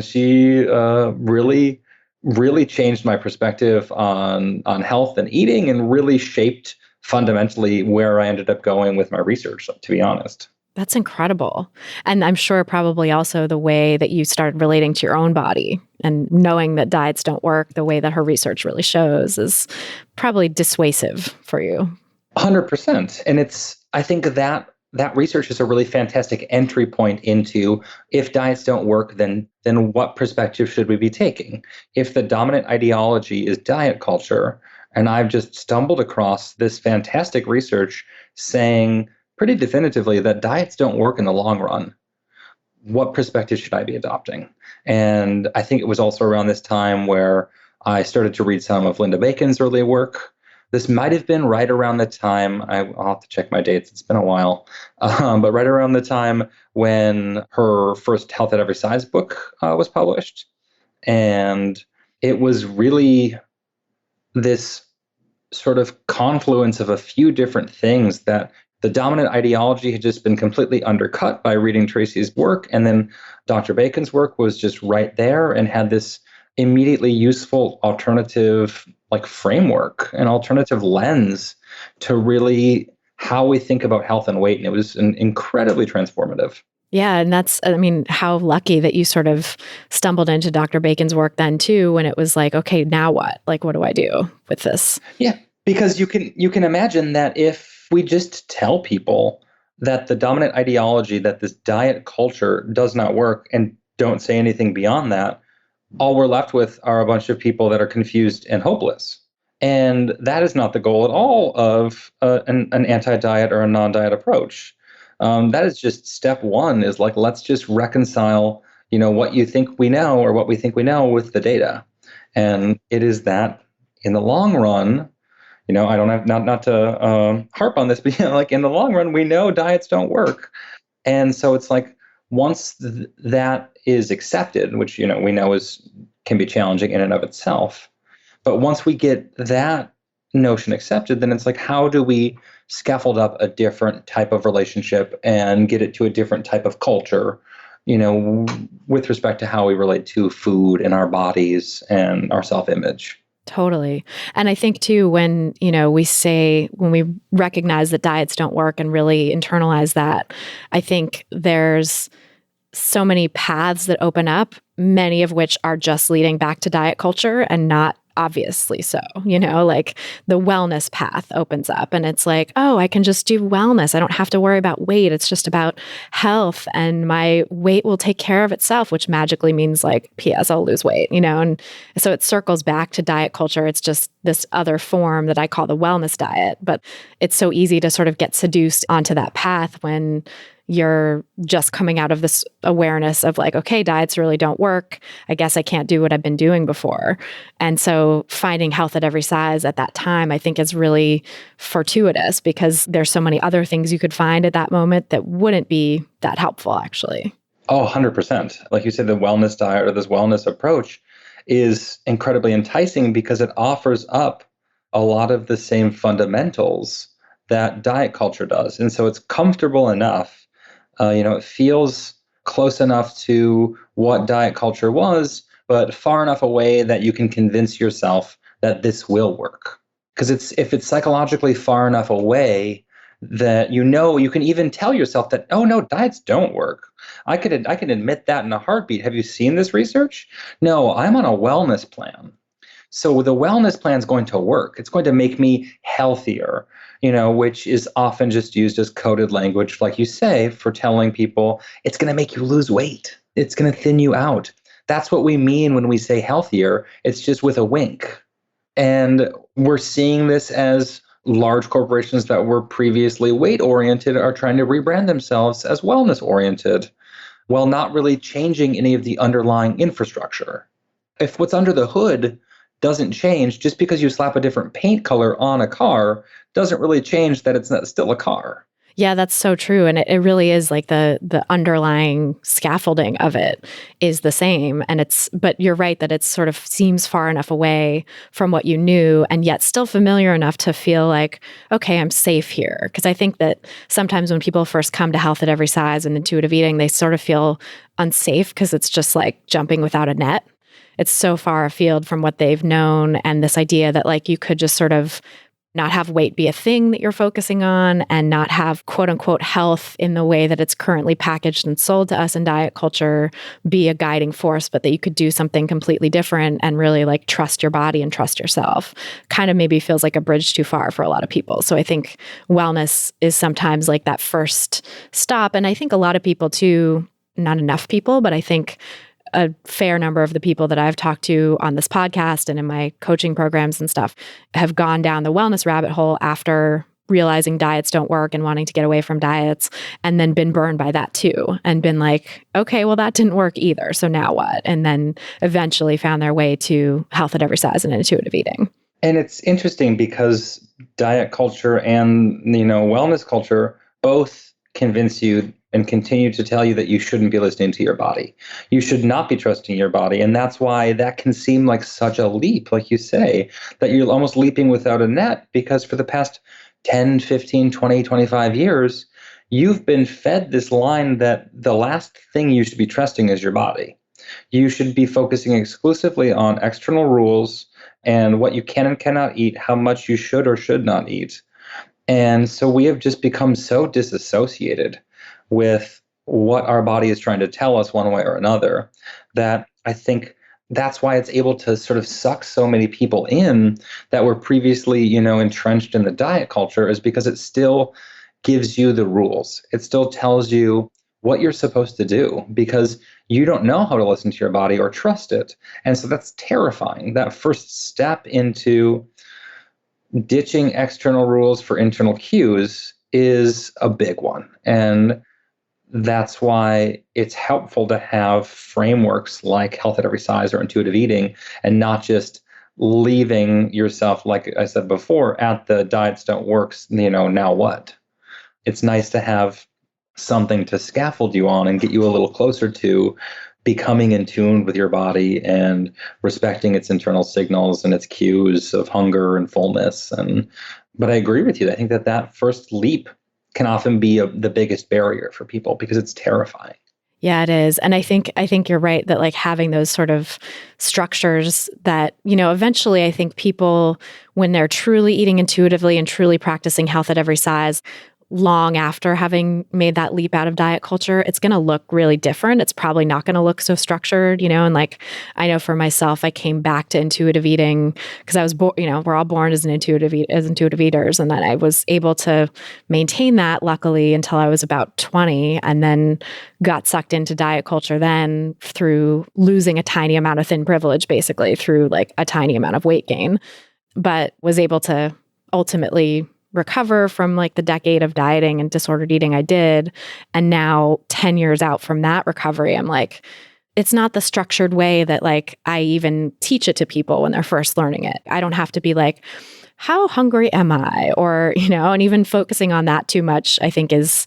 she really, really changed my perspective on health and eating and really shaped fundamentally where I ended up going with my research, to be honest. That's incredible. And I'm sure probably also the way that you started relating to your own body and knowing that diets don't work the way that her research really shows is probably dissuasive for you. 100%. And I think that research is a really fantastic entry point into if diets don't work, then what perspective should we be taking? If the dominant ideology is diet culture, and I've just stumbled across this fantastic research saying pretty definitively that diets don't work in the long run, what perspective should I be adopting? And I think it was also around this time where I started to read some of Linda Bacon's early work. This might have been right around the time, I'll have to check my dates, it's been a while, but right around the time when her first Health at Every Size book was published. And it was really this sort of confluence of a few different things that the dominant ideology had just been completely undercut by reading Tracy's work. And then Dr. Bacon's work was just right there and had this immediately useful alternative framework, an alternative lens to really how we think about health and weight. And it was incredibly transformative. Yeah. And how lucky that you sort of stumbled into Dr. Bacon's work then too, when it was like, okay, now what? What do I do with this? Yeah, because you can imagine that if we just tell people that the dominant ideology, that this diet culture does not work and don't say anything beyond that, all we're left with are a bunch of people that are confused and hopeless. And that is not the goal at all of an anti-diet or a non-diet approach. That is just step one, is like, let's just reconcile, what you think we know or what we think we know with the data. And it is that in the long run, I don't have not to harp on this, but like in the long run, we know diets don't work. And so it's like, once that is accepted, which, we know can be challenging in and of itself. But once we get that notion accepted, then it's like, how do we scaffold up a different type of relationship and get it to a different type of culture, with respect to how we relate to food and our bodies and our self-image. Totally. And I think too, when we recognize that diets don't work and really internalize that, I think there's so many paths that open up, many of which are just leading back to diet culture and not obviously so, like the wellness path opens up and it's like, oh, I can just do wellness. I don't have to worry about weight. It's just about health and my weight will take care of itself, which magically means like, P.S. I'll lose weight, and so it circles back to diet culture. It's just this other form that I call the wellness diet, but it's so easy to sort of get seduced onto that path when you're just coming out of this awareness of like, okay, diets really don't work. I guess I can't do what I've been doing before. And so finding health at every size at that time, I think is really fortuitous because there's so many other things you could find at that moment that wouldn't be that helpful, actually. Oh, 100%. Like you said, the wellness diet or this wellness approach is incredibly enticing because it offers up a lot of the same fundamentals that diet culture does. And so it's comfortable enough. It feels close enough to what diet culture was, but far enough away that you can convince yourself that this will work. Because if it's psychologically far enough away that you can even tell yourself that, oh no, diets don't work. I can admit that in a heartbeat. Have you seen this research? No, I'm on a wellness plan. So the wellness plan is going to work. It's going to make me healthier, which is often just used as coded language, like you say, for telling people it's going to make you lose weight. It's going to thin you out. That's what we mean when we say healthier. It's just with a wink. And we're seeing this as large corporations that were previously weight-oriented are trying to rebrand themselves as wellness-oriented while not really changing any of the underlying infrastructure. If what's under the hood doesn't change, just because you slap a different paint color on a car doesn't really change that it's not still a car. Yeah, that's so true. And it really is like the underlying scaffolding of it is the same. But you're right that it sort of seems far enough away from what you knew and yet still familiar enough to feel like, okay, I'm safe here. Because I think that sometimes when people first come to health at every size and intuitive eating, they sort of feel unsafe because it's just like jumping without a net. It's so far afield from what they've known. And this idea that like you could just sort of not have weight be a thing that you're focusing on and not have quote unquote health in the way that it's currently packaged and sold to us in diet culture be a guiding force, but that you could do something completely different and really like trust your body and trust yourself kind of maybe feels like a bridge too far for a lot of people. So I think wellness is sometimes like that first stop. And I think a lot of people too, not enough people, but I think a fair number of the people that I've talked to on this podcast and in my coaching programs and stuff have gone down the wellness rabbit hole after realizing diets don't work and wanting to get away from diets and then been burned by that too and been like, okay, well, that didn't work either. So now what? And then eventually found their way to health at every size and intuitive eating. And it's interesting because diet culture and, wellness culture both convince you and continue to tell you that you shouldn't be listening to your body. You should not be trusting your body. And that's why that can seem like such a leap, like you say, that you're almost leaping without a net, because for the past 10, 15, 20, 25 years, you've been fed this line that the last thing you should be trusting is your body. You should be focusing exclusively on external rules and what you can and cannot eat, how much you should or should not eat. And so we have just become so disassociated with what our body is trying to tell us one way or another, that I think that's why it's able to sort of suck so many people in that were previously, entrenched in the diet culture, is because it still gives you the rules. It still tells you what you're supposed to do because you don't know how to listen to your body or trust it. And so that's terrifying. That first step into ditching external rules for internal cues is a big one. And that's why it's helpful to have frameworks like health at every size or intuitive eating, and not just leaving yourself, like I said before, at the diets don't work, now what? It's nice to have something to scaffold you on and get you a little closer to becoming in tune with your body and respecting its internal signals and its cues of hunger and fullness. But I agree with you. I think that first leap can often be the biggest barrier for people because it's terrifying. Yeah, it is. And I think you're right that like having those sort of structures that, eventually I think people, when they're truly eating intuitively and truly practicing health at every size, long after having made that leap out of diet culture, it's going to look really different. It's probably not going to look so structured, and like, I know for myself, I came back to intuitive eating because I was born, we're all born as intuitive eaters. And then I was able to maintain that luckily until I was about 20, and then got sucked into diet culture then through losing a tiny amount of thin privilege, basically through like a tiny amount of weight gain, but was able to ultimately recover from like the decade of dieting and disordered eating I did. And now 10 years out from that recovery, I'm like, it's not the structured way that like I even teach it to people when they're first learning it. I don't have to be like, how hungry am I? Or, and even focusing on that too much, I think is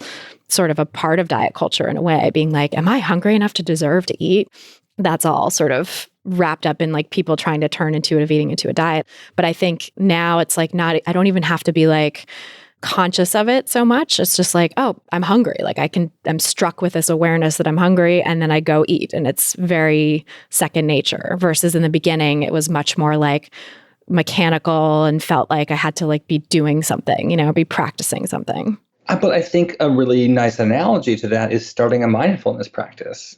sort of a part of diet culture in a way, being like, am I hungry enough to deserve to eat? That's all sort of wrapped up in like people trying to turn intuitive eating into a diet. But I think now it's like I don't even have to be like conscious of it so much. It's just like, oh, I'm hungry. Like I'm struck with this awareness that I'm hungry, and then I go eat. And it's very second nature versus in the beginning, it was much more like mechanical and felt like I had to like be doing something, be practicing something. But I think a really nice analogy to that is starting a mindfulness practice.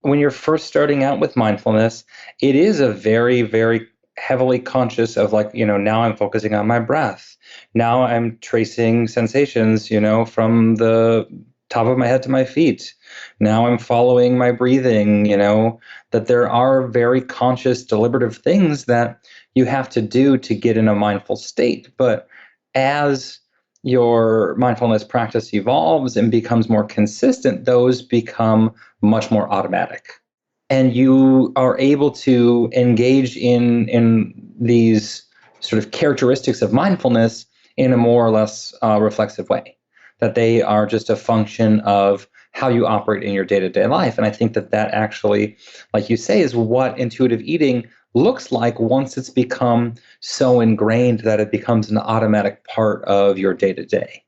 When you're first starting out with mindfulness, it is a very, very heavily conscious of like, now I'm focusing on my breath. Now I'm tracing sensations, from the top of my head to my feet. Now I'm following my breathing, that there are very conscious, deliberative things that you have to do to get in a mindful state. But as your mindfulness practice evolves and becomes more consistent, those become much more automatic. And you are able to engage in these sort of characteristics of mindfulness in a more or less reflexive way, that they are just a function of how you operate in your day-to-day life. And I think that actually, like you say, is what intuitive eating looks like once it's become so ingrained that it becomes an automatic part of your day-to-day.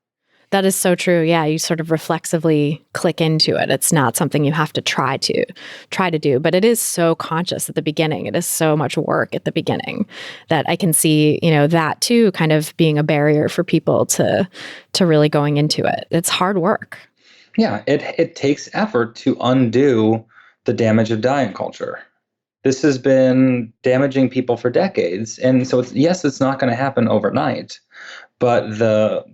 That is so true. Yeah, you sort of reflexively click into it. It's not something you have to try to do, but it is so conscious at the beginning. It is so much work at the beginning that I can see, that too kind of being a barrier for people to really going into it. It's hard work. Yeah, it takes effort to undo the damage of diet culture. This has been damaging people for decades. And so it's not going to happen overnight, but the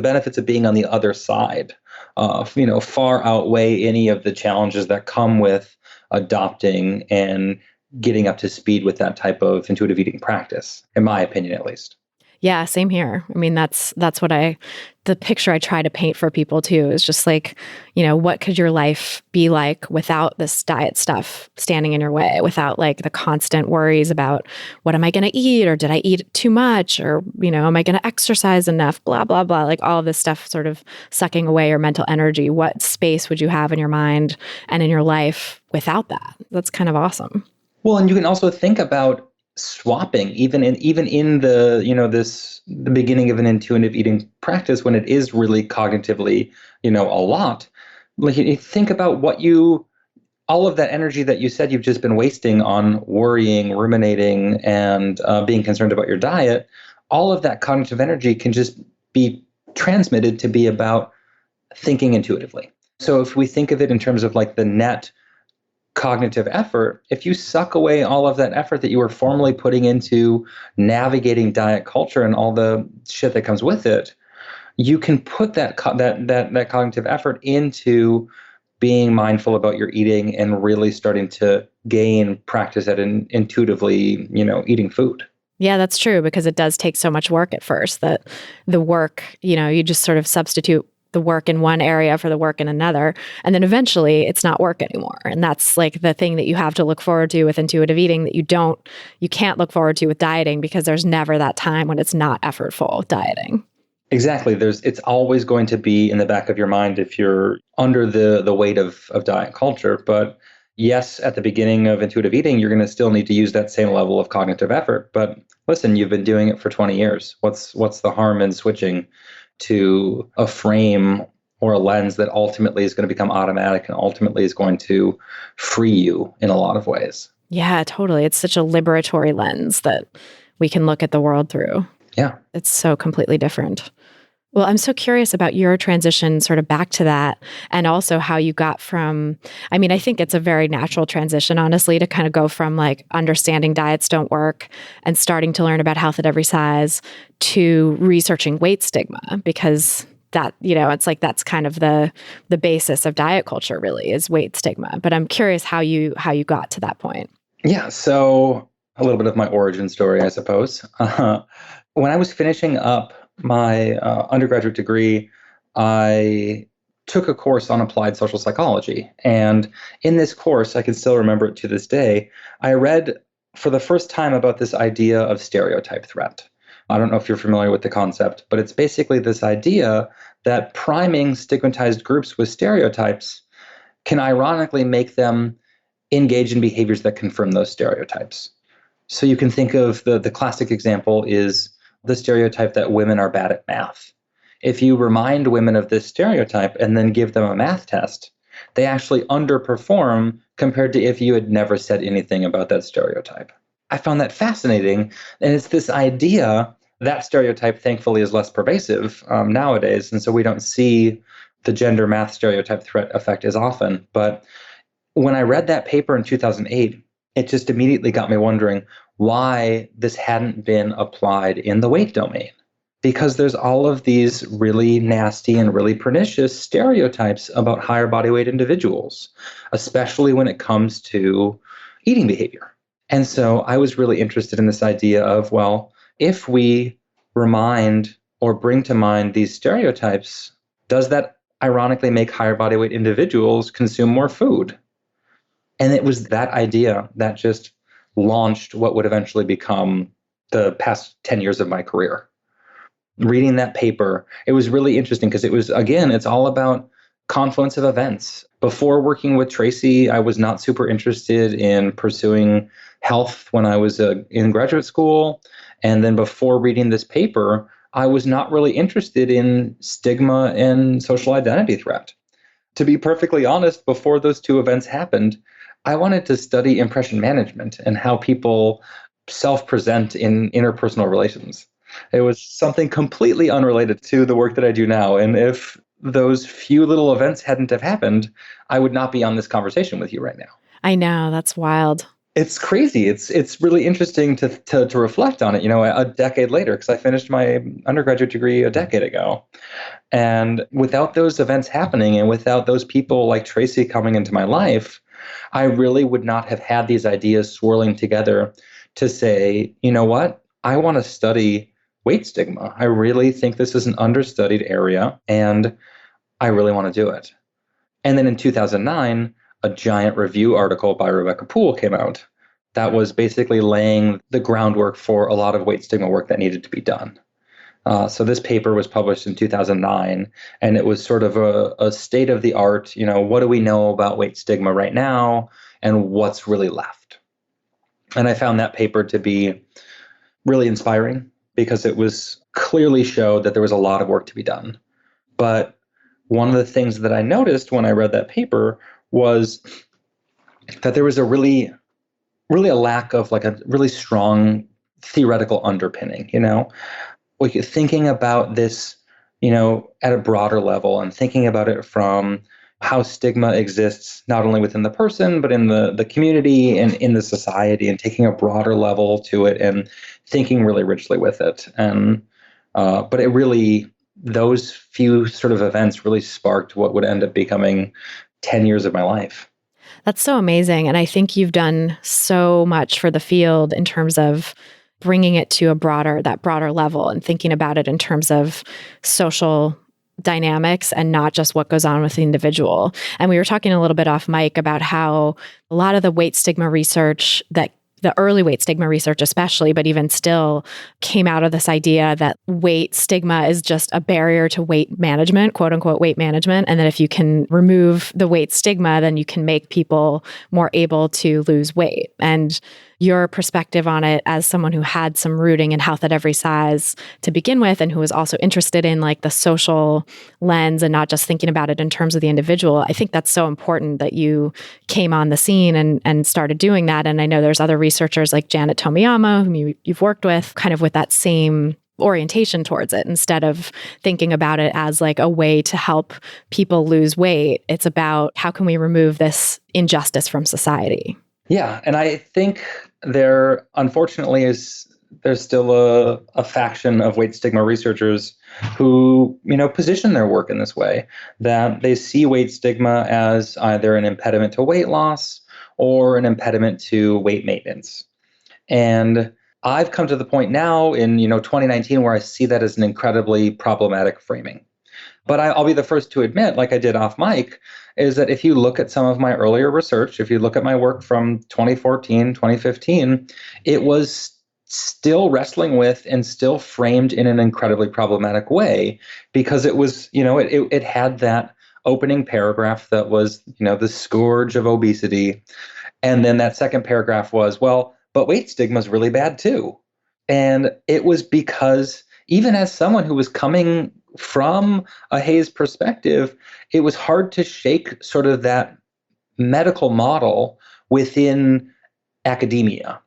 benefits of being on the other side, far outweigh any of the challenges that come with adopting and getting up to speed with that type of intuitive eating practice, in my opinion, at least. Yeah, same here. I mean, that's what the picture I try to paint for people too is just like, what could your life be like without this diet stuff standing in your way, without like the constant worries about what am I going to eat, or did I eat too much, or, am I going to exercise enough, blah, blah, blah, like all of this stuff sort of sucking away your mental energy. What space would you have in your mind and in your life without that? That's kind of awesome. Well, and you can also think about swapping even in the beginning of an intuitive eating practice, when it is really cognitively a lot. Like, you think about all of that energy that you said you've just been wasting on worrying, ruminating, and being concerned about your diet. All of that cognitive energy can just be transmitted to be about thinking intuitively. So if we think of it in terms of like the net cognitive effort, if you suck away all of that effort that you were formerly putting into navigating diet culture and all the shit that comes with it, you can put that cognitive effort into being mindful about your eating and really starting to gain practice at intuitively, eating food. Yeah, that's true because it does take so much work at first that the work, you just sort of substitute the work in one area for the work in another. And then eventually it's not work anymore. And that's like the thing that you have to look forward to with intuitive eating that you can't look forward to with dieting because there's never that time when it's not effortful dieting. Exactly. It's always going to be in the back of your mind if you're under the weight of diet culture. But yes, at the beginning of intuitive eating, you're going to still need to use that same level of cognitive effort. But listen, you've been doing it for 20 years. What's the harm in switching to a frame or a lens that ultimately is going to become automatic and ultimately is going to free you in a lot of ways? Yeah, totally. It's such a liberatory lens that we can look at the world through. Yeah. It's so completely different. Well, I'm so curious about your transition sort of back to that and also how you got from, I think it's a very natural transition, honestly, to kind of go from like understanding diets don't work and starting to learn about health at every size to researching weight stigma because that, it's like that's kind of the basis of diet culture really is weight stigma. But I'm curious how you got to that point. Yeah. So a little bit of my origin story, I suppose. When I was finishing up my undergraduate degree, I took a course on applied social psychology. And in this course, I can still remember it to this day, I read for the first time about this idea of stereotype threat. I don't know if you're familiar with the concept, but it's basically this idea that priming stigmatized groups with stereotypes can ironically make them engage in behaviors that confirm those stereotypes. So you can think of the classic example is the stereotype that women are bad at math. If you remind women of this stereotype and then give them a math test, they actually underperform compared to if you had never said anything about that stereotype. I found that fascinating. And it's this idea that stereotype, thankfully, is less pervasive nowadays. And so we don't see the gender math stereotype threat effect as often. But when I read that paper in 2008, it just immediately got me wondering why this hadn't been applied in the weight domain. Because there's all of these really nasty and really pernicious stereotypes about higher body weight individuals, especially when it comes to eating behavior. And so I was really interested in this idea of, well, if we remind or bring to mind these stereotypes, does that ironically make higher body weight individuals consume more food? And it was that idea that just launched what would eventually become the past 10 years of my career. Reading that paper, it was really interesting because it was, again, it's all about confluence of events. Before working with Tracy, I was not super interested in pursuing health when I was in graduate school. And then before reading this paper, I was not really interested in stigma and social identity threat. To be perfectly honest, before those two events happened, I wanted to study impression management and how people self-present in interpersonal relations. It was something completely unrelated to the work that I do now. And if those few little events hadn't have happened, I would not be on this conversation with you right now. I know, that's wild. It's crazy. It's really interesting to reflect on it, a decade later, because I finished my undergraduate degree a decade ago. And without those events happening and without those people like Tracy coming into my life, I really would not have had these ideas swirling together to say, you know what, I want to study weight stigma. I really think this is an understudied area and I really want to do it. And then in 2009, a giant review article by Rebecca Poole came out that was basically laying the groundwork for a lot of weight stigma work that needed to be done. So this paper was published in 2009, and it was sort of a state of the art, what do we know about weight stigma right now and what's really left? And I found that paper to be really inspiring because it was clearly showed that there was a lot of work to be done. But one of the things that I noticed when I read that paper was that there was a really a lack of like a really strong theoretical underpinning, Like thinking about this, at a broader level and thinking about it from how stigma exists, not only within the person, but in the community and in the society, and taking a broader level to it and thinking really richly with it. And, but it really, those few sort of events really sparked what would end up becoming 10 years of my life. That's so amazing. And I think you've done so much for the field in terms of, bringing it to that broader level and thinking about it in terms of social dynamics and not just what goes on with the individual. And we were talking a little bit off mic about how a lot of the weight stigma research, that the early weight stigma research especially, but even still, came out of this idea that weight stigma is just a barrier to weight management, quote unquote weight management. And that if you can remove the weight stigma, then you can make people more able to lose weight. And your perspective on it as someone who had some rooting in health at every size to begin with, and who was also interested in like the social lens and not just thinking about it in terms of the individual. I think that's so important that you came on the scene and started doing that. And I know there's other researchers like Janet Tomiyama, whom you've worked with, kind of with that same orientation towards it. Instead of thinking about it as like a way to help people lose weight, it's about how can we remove this injustice from society? Yeah. And I think there, unfortunately, there's still a faction of weight stigma researchers who, position their work in this way, that they see weight stigma as either an impediment to weight loss or an impediment to weight maintenance. And I've come to the point now in 2019 where I see that as an incredibly problematic framing. But I'll be the first to admit, like I did off mic, is that if you look at some of my earlier research, if you look at my work from 2014, 2015, it was still wrestling with and still framed in an incredibly problematic way, because it was, it had that opening paragraph that was, the scourge of obesity. And then that second paragraph was, well, but weight stigma is really bad too. And it was because even as someone who was coming from a Hayes perspective, it was hard to shake sort of that medical model within academia.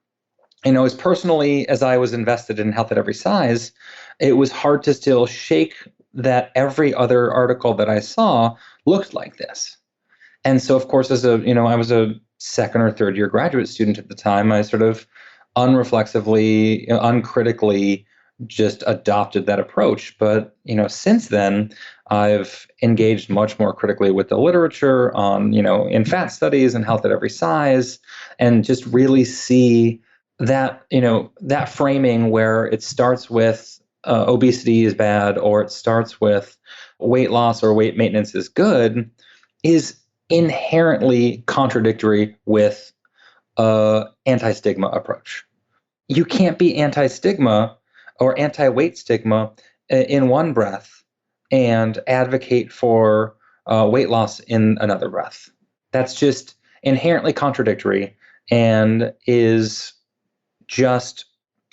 As personally as I was invested in health at every size, it was hard to still shake that every other article that I saw looked like this. And so, of course, I was a second or third year graduate student at the time, I sort of unreflexively, uncritically just adopted that approach. But, since then, I've engaged much more critically with the literature on, in fat studies and health at every size, and just really see that, that framing where it starts with obesity is bad, or it starts with weight loss or weight maintenance is good, is inherently contradictory with anti-stigma approach. You can't be anti-stigma or anti-weight stigma in one breath and advocate for weight loss in another breath. That's just inherently contradictory and is just,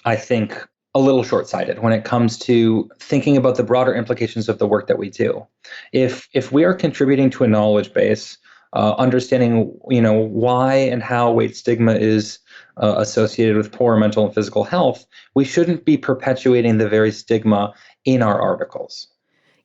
I think, a little short-sighted when it comes to thinking about the broader implications of the work that we do. If we are contributing to a knowledge base, understanding why and how weight stigma is associated with poor mental and physical health, we shouldn't be perpetuating the very stigma in our articles.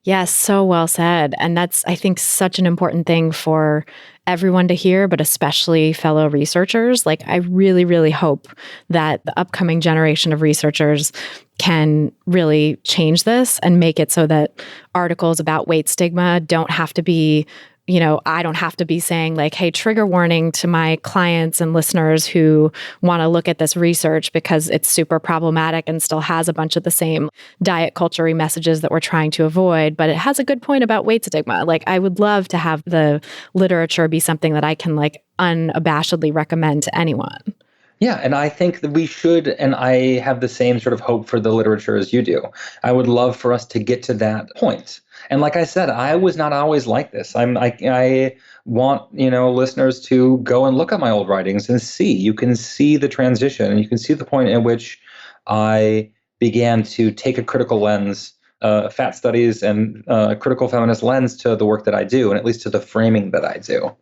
Yes, so well said. And that's, I think, such an important thing for everyone to hear, but especially fellow researchers. Like, I really, really hope that the upcoming generation of researchers can really change this and make it so that articles about weight stigma don't have to be, I don't have to be saying like, hey, trigger warning to my clients and listeners who want to look at this research because it's super problematic and still has a bunch of the same diet culture-y messages that we're trying to avoid. But it has a good point about weight stigma. Like, I would love to have the literature be something that I can like unabashedly recommend to anyone. Yeah, and I think that we should, and I have the same sort of hope for the literature as you do. I would love for us to get to that point. And like I said, I was not always like this. I want, listeners to go and look at my old writings and see. You can see the transition, and you can see the point at which I began to take a critical lens, fat studies and a critical feminist lens to the work that I do, and at least to the framing that I do.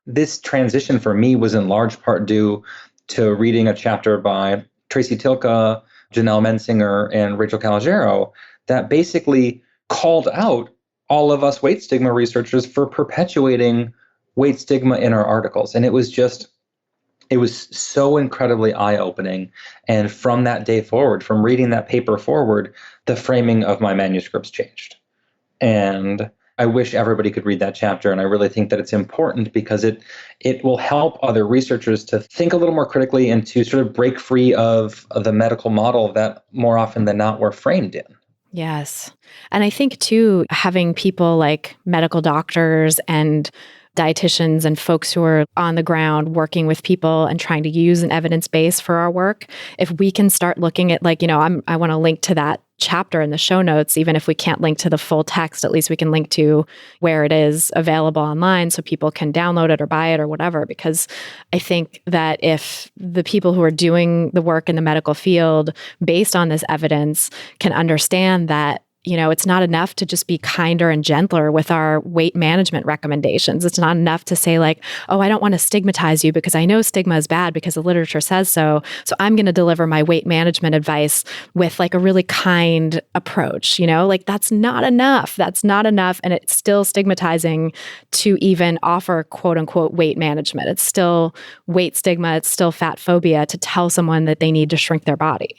This transition for me was in large part due to reading a chapter by Tracy Tilka, Janelle Mensinger, and Rachel Calogero that basically called out all of us weight stigma researchers for perpetuating weight stigma in our articles. And it was so incredibly eye-opening. And from that day forward, from reading that paper forward, the framing of my manuscripts changed. And I wish everybody could read that chapter. And I really think that it's important because it will help other researchers to think a little more critically and to sort of break free of the medical model that more often than not we're framed in. Yes. And I think too, having people like medical doctors and dietitians and folks who are on the ground working with people and trying to use an evidence base for our work, if we can start looking at like, I want to link to that chapter in the show notes, even if we can't link to the full text, at least we can link to where it is available online so people can download it or buy it or whatever. Because I think that if the people who are doing the work in the medical field based on this evidence can understand that it's not enough to just be kinder and gentler with our weight management recommendations. It's not enough to say like, oh, I don't want to stigmatize you because I know stigma is bad because the literature says so. So I'm going to deliver my weight management advice with like a really kind approach, like that's not enough. That's not enough. And it's still stigmatizing to even offer quote unquote weight management. It's still weight stigma. It's still fat phobia to tell someone that they need to shrink their body.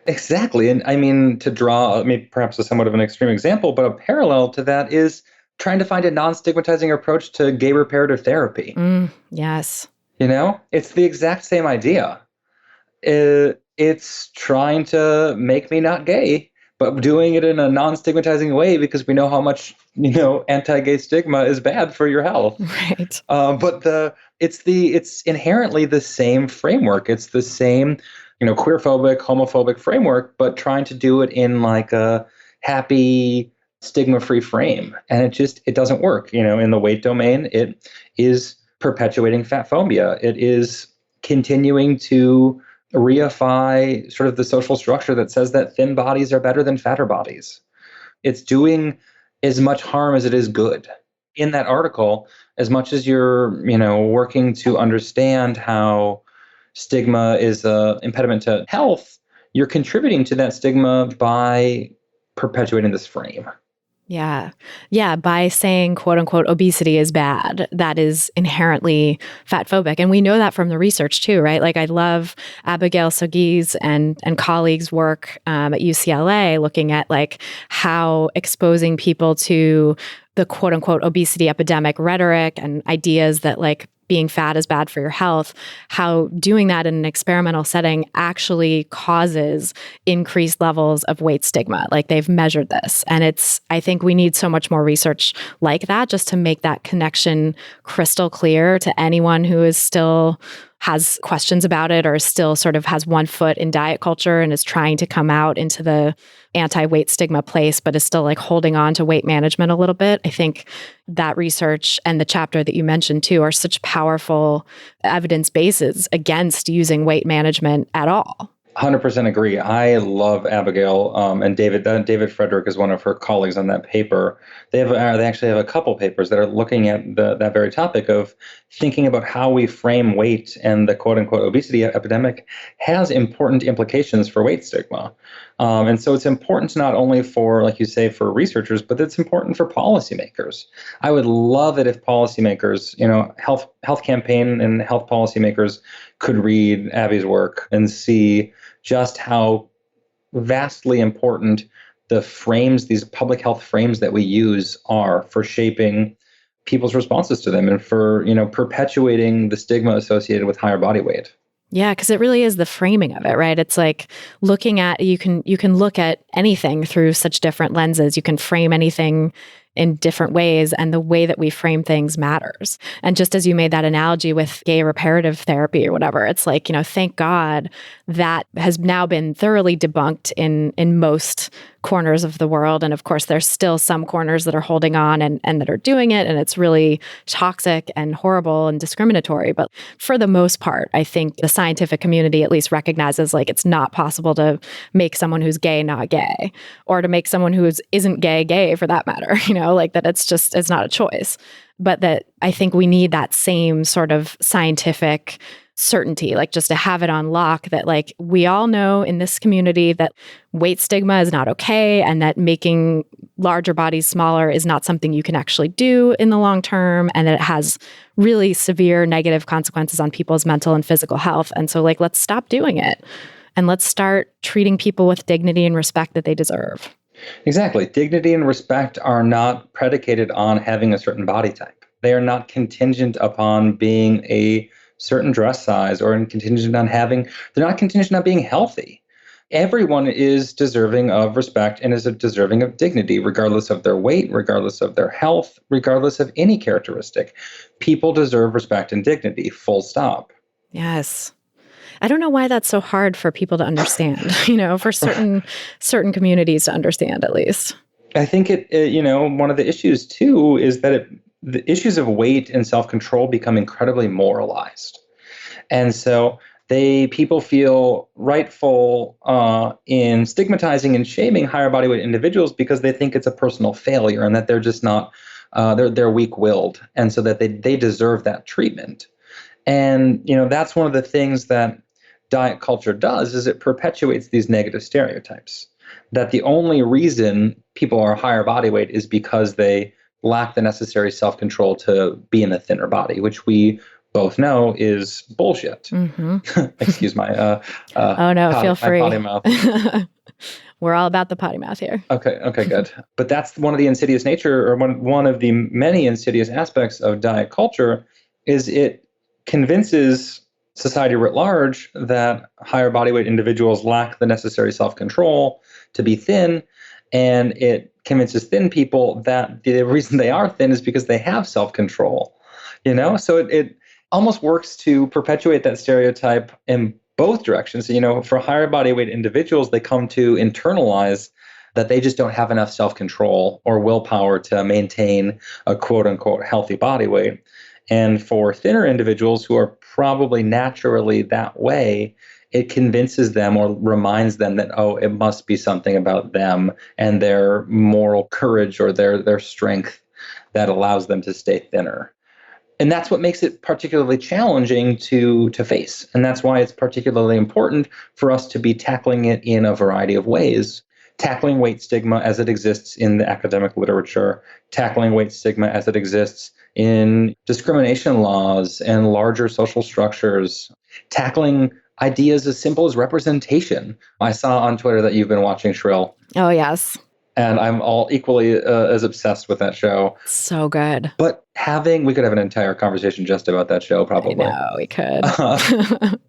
Exactly. And I mean, to draw maybe perhaps a somewhat of an extreme example, but a parallel to that is trying to find a non-stigmatizing approach to gay reparative therapy. Yes. It's the exact same idea. It's trying to make me not gay, but doing it in a non-stigmatizing way because we know how much, anti-gay stigma is bad for your health. Right. But it's inherently the same framework. It's the same queerphobic, homophobic framework, but trying to do it in like a happy, stigma-free frame. And it doesn't work. In the weight domain, it is perpetuating fat phobia. It is continuing to reify sort of the social structure that says that thin bodies are better than fatter bodies. It's doing as much harm as it is good. In that article, as much as you're, working to understand how stigma is an impediment to health, you're contributing to that stigma by perpetuating this frame. Yeah. Yeah. By saying, quote unquote, obesity is bad, that is inherently fat phobic. And we know that from the research too, right? Like I love Abigail Sogi's and colleagues' work at UCLA looking at like how exposing people to the quote unquote obesity epidemic rhetoric and ideas that like being fat is bad for your health, how doing that in an experimental setting actually causes increased levels of weight stigma. Like they've measured this. And I think we need so much more research like that just to make that connection crystal clear to anyone who is still has questions about it or still sort of has one foot in diet culture and is trying to come out into the anti-weight stigma place, but is still like holding on to weight management a little bit. I think that research and the chapter that you mentioned too are such powerful evidence bases against using weight management at all. 100% agree. I love Abigail and David. David Frederick is one of her colleagues on that paper. They actually have a couple papers that are looking at that very topic of thinking about how we frame weight, and the quote unquote obesity epidemic has important implications for weight stigma. And so it's important not only for, like you say, for researchers, but it's important for policymakers. I would love it if policymakers, health campaign and health policymakers could read Abby's work and see just how vastly important the frames, these public health frames that we use are for shaping people's responses to them and for, perpetuating the stigma associated with higher body weight. Yeah, because it really is the framing of it, right? It's like looking at, you can look at anything through such different lenses. You can frame anything in different ways, and the way that we frame things matters. And just as you made that analogy with gay reparative therapy or whatever, it's like, thank God that has now been thoroughly debunked in most corners of the world. And of course, there's still some corners that are holding on and that are doing it. And it's really toxic and horrible and discriminatory. But for the most part, I think the scientific community at least recognizes like it's not possible to make someone who's gay not gay, or to make someone who isn't gay for that matter, like that it's not a choice. But that I think we need that same sort of scientific certainty, like just to have it on lock that like we all know in this community that weight stigma is not okay, and that making larger bodies smaller is not something you can actually do in the long term, and that it has really severe negative consequences on people's mental and physical health. And so like, let's stop doing it and let's start treating people with dignity and respect that they deserve. Exactly. Dignity and respect are not predicated on having a certain body type. They are not contingent upon being a certain dress size or contingent on they're not contingent on being healthy. Everyone is deserving of respect and is deserving of dignity, regardless of their weight, regardless of their health, regardless of any characteristic. People deserve respect and dignity, full stop. Yes. I don't know why that's so hard for people to understand, for certain communities to understand at least. I think one of the issues too is that the issues of weight and self-control become incredibly moralized. And so people feel rightful in stigmatizing and shaming higher body weight individuals because they think it's a personal failure and that they're just not, they're weak-willed. And so that they deserve that treatment. And, that's one of the things that diet culture does is it perpetuates these negative stereotypes. That the only reason people are higher body weight is because they lack the necessary self-control to be in a thinner body, which we both know is bullshit. Mm-hmm. Excuse my oh no, feel free. potty mouth. We're all about the potty mouth here. Okay, good. But that's one of the insidious nature, or one of the many insidious aspects of diet culture, is it convinces society writ large that higher body weight individuals lack the necessary self-control to be thin, and it convinces thin people that the reason they are thin is because they have self-control. So it almost works to perpetuate that stereotype in both directions. For higher body weight individuals, they come to internalize that they just don't have enough self-control or willpower to maintain a quote unquote healthy body weight. And for thinner individuals who are probably naturally that way, it convinces them or reminds them that, it must be something about them and their moral courage or their strength that allows them to stay thinner. And that's what makes it particularly challenging to face. And that's why it's particularly important for us to be tackling it in a variety of ways. Tackling weight stigma as it exists in the academic literature, tackling weight stigma as it exists in discrimination laws and larger social structures, tackling ideas as simple as representation. I saw on Twitter that you've been watching Shrill. Oh, yes. And I'm all equally as obsessed with that show. So good. But we could have an entire conversation just about that show, probably. I know, we could.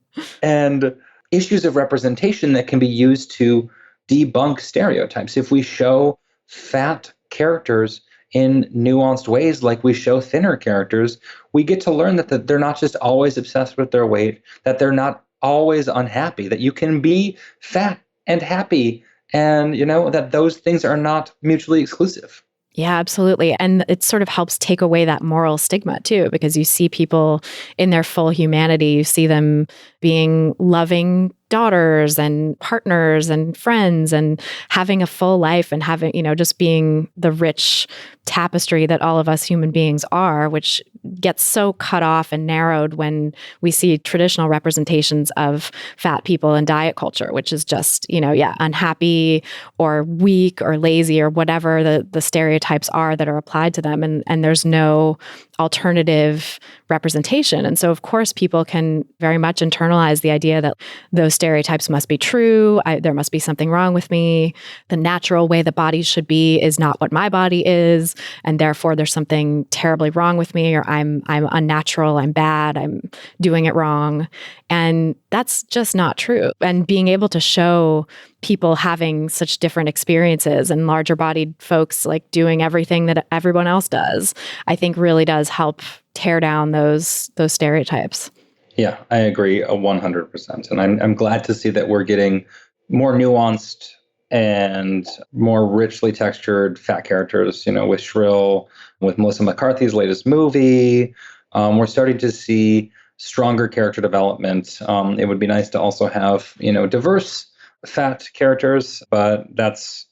And issues of representation that can be used to debunk stereotypes. If we show fat characters in nuanced ways like we show thinner characters, we get to learn that they're not just always obsessed with their weight, that they're not always unhappy, that you can be fat and happy, and that those things are not mutually exclusive. Yeah, absolutely. And it sort of helps take away that moral stigma too, because you see people in their full humanity. You see them being loving daughters and partners and friends and having a full life and having, just being the rich tapestry that all of us human beings are, which gets so cut off and narrowed when we see traditional representations of fat people in diet culture, which is just, unhappy or weak or lazy or whatever the stereotypes are that are applied to them. And there's no alternative representation. And so, of course, people can very much internalize the idea that those stereotypes must be true. There must be something wrong with me. The natural way the body should be is not what my body is. And therefore, there's something terribly wrong with me, or I'm unnatural, I'm bad, I'm doing it wrong. And that's just not true. And being able to show people having such different experiences and larger bodied folks like doing everything that everyone else does, I think really does help tear down those stereotypes. Yeah, I agree 100%. And I'm glad to see that we're getting more nuanced and more richly textured fat characters, with Shrill, with Melissa McCarthy's latest movie. We're starting to see stronger character development. It would be nice to also have, diverse fat characters, but that's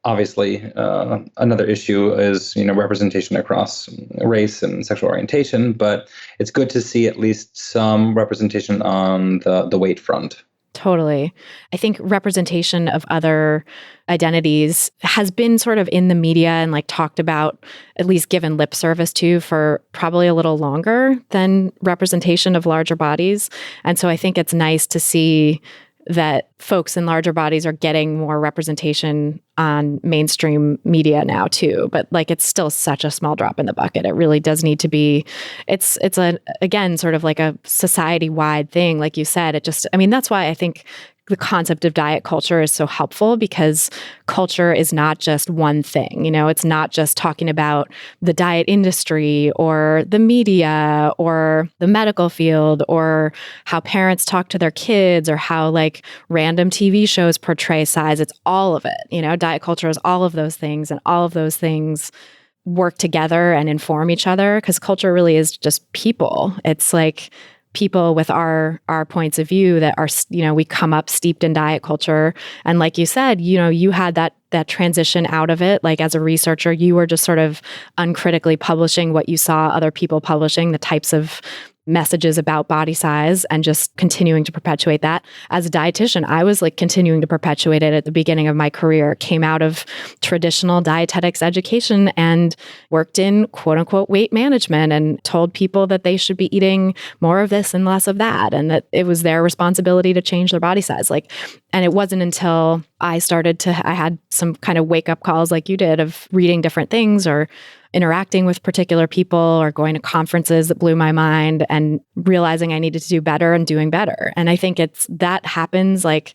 obviously another issue is, representation across race and sexual orientation, but it's good to see at least some representation on the weight front. Totally. I think representation of other identities has been sort of in the media and talked about, at least given lip service to, for probably a little longer than representation of larger bodies. And so I think it's nice to see that folks in larger bodies are getting more representation on mainstream media now too. But like, it's still such a small drop in the bucket. It really does need to be, it's again, sort of like a society-wide thing. Like you said, that's why I think the concept of diet culture is so helpful, because culture is not just one thing. It's not just talking about the diet industry or the media or the medical field or how parents talk to their kids or how like random TV shows portray size. It's all of it. Diet culture is all of those things, and all of those things work together and inform each other, because culture really is just people. It's like people with our points of view that are, we come up steeped in diet culture. And like you said, you had that transition out of it. Like as a researcher, you were just sort of uncritically publishing what you saw other people publishing, the types of messages about body size, and just continuing to perpetuate that. As a dietitian, I was like continuing to perpetuate it at the beginning of my career. Came out of traditional dietetics education and worked in quote unquote weight management, and told people that they should be eating more of this and less of that, and that it was their responsibility to change their body size. And it wasn't until I had some kind of wake up calls like you did of reading different things or interacting with particular people or going to conferences that blew my mind and realizing I needed to do better and doing better. And I think that happens like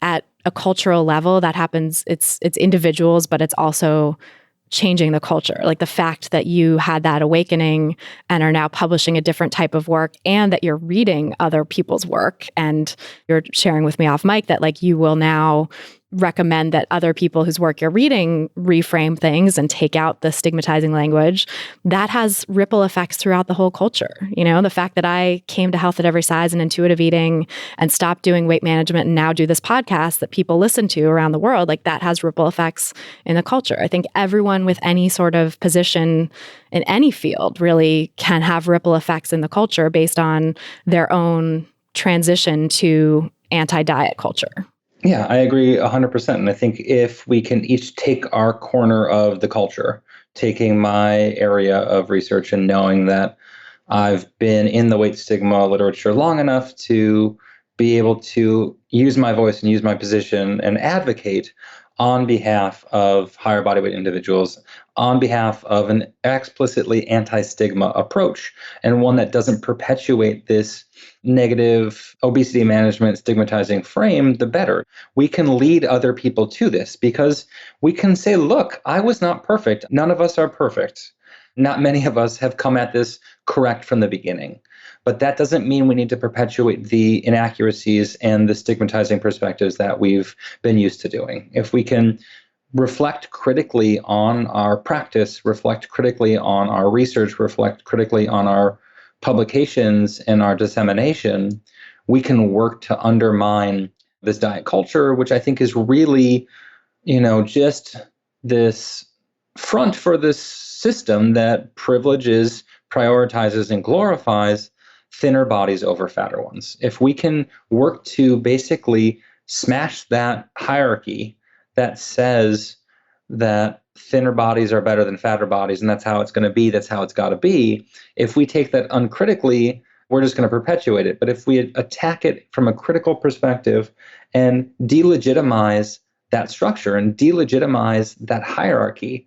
at a cultural level. That happens, it's individuals, but it's also changing the culture. Like the fact that you had that awakening and are now publishing a different type of work, and that you're reading other people's work, and you're sharing with me off mic that like you will now recommend that other people whose work you're reading reframe things and take out the stigmatizing language, that has ripple effects throughout the whole culture. The fact that I came to Health at Every Size and intuitive eating and stopped doing weight management and now do this podcast that people listen to around the world, like that has ripple effects in the culture. I think everyone with any sort of position in any field really can have ripple effects in the culture based on their own transition to anti-diet culture. Yeah, I agree 100%. And I think if we can each take our corner of the culture, taking my area of research and knowing that I've been in the weight stigma literature long enough to be able to use my voice and use my position and advocate on behalf of higher body weight individuals, on behalf of an explicitly anti-stigma approach, and one that doesn't perpetuate this negative obesity management stigmatizing frame, the better. We can lead other people to this, because we can say, look, I was not perfect. None of us are perfect. Not many of us have come at this correct from the beginning. But that doesn't mean we need to perpetuate the inaccuracies and the stigmatizing perspectives that we've been used to doing. If we can reflect critically on our practice, reflect critically on our research, reflect critically on our publications and our dissemination, we can work to undermine this diet culture, which I think is really, just this front for this system that privileges, prioritizes, and glorifies thinner bodies over fatter ones. If we can work to basically smash that hierarchy that says that thinner bodies are better than fatter bodies, and that's how it's going to be, that's how it's got to be. If we take that uncritically, we're just going to perpetuate it. But if we attack it from a critical perspective and delegitimize that structure and delegitimize that hierarchy,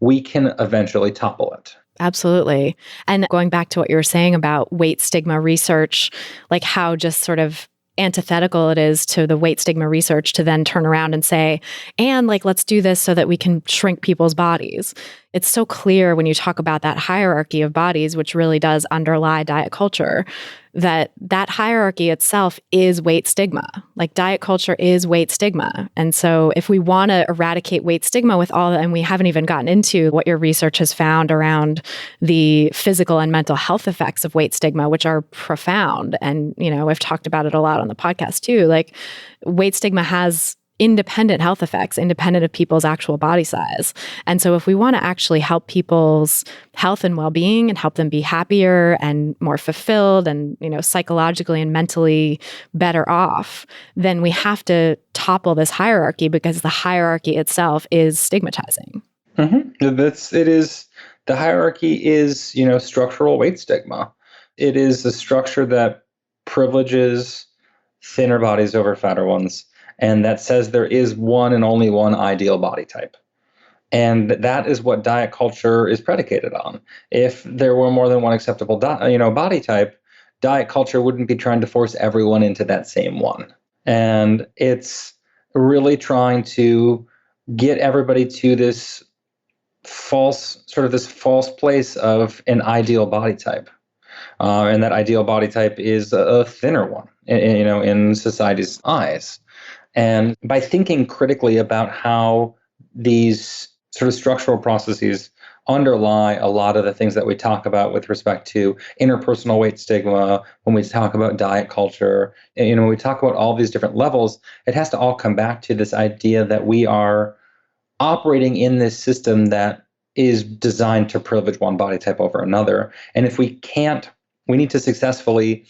we can eventually topple it. Absolutely. And going back to what you were saying about weight stigma research, like how just sort of antithetical it is to the weight stigma research to then turn around and say, and like, let's do this so that we can shrink people's bodies. It's so clear when you talk about that hierarchy of bodies, which really does underlie diet culture, that hierarchy itself is weight stigma. Like diet culture is weight stigma. And so if we want to eradicate weight stigma with all, and we haven't even gotten into what your research has found around the physical and mental health effects of weight stigma, which are profound. And, we've talked about it a lot on the podcast too. Like weight stigma has independent health effects, independent of people's actual body size. And so if we want to actually help people's health and well-being and help them be happier and more fulfilled and, psychologically and mentally better off, then we have to topple this hierarchy, because the hierarchy itself is stigmatizing. Mm-hmm. The hierarchy is, structural weight stigma. It is a structure that privileges thinner bodies over fatter ones, and that says there is one and only one ideal body type. And that is what diet culture is predicated on. If there were more than one acceptable body type, diet culture wouldn't be trying to force everyone into that same one. And it's really trying to get everybody to this false place of an ideal body type. And that ideal body type is a thinner one, in society's eyes. And by thinking critically about how these sort of structural processes underlie a lot of the things that we talk about with respect to interpersonal weight stigma, when we talk about diet culture, and, when we talk about all these different levels, it has to all come back to this idea that we are operating in this system that is designed to privilege one body type over another. And if we can't, we need to successfully,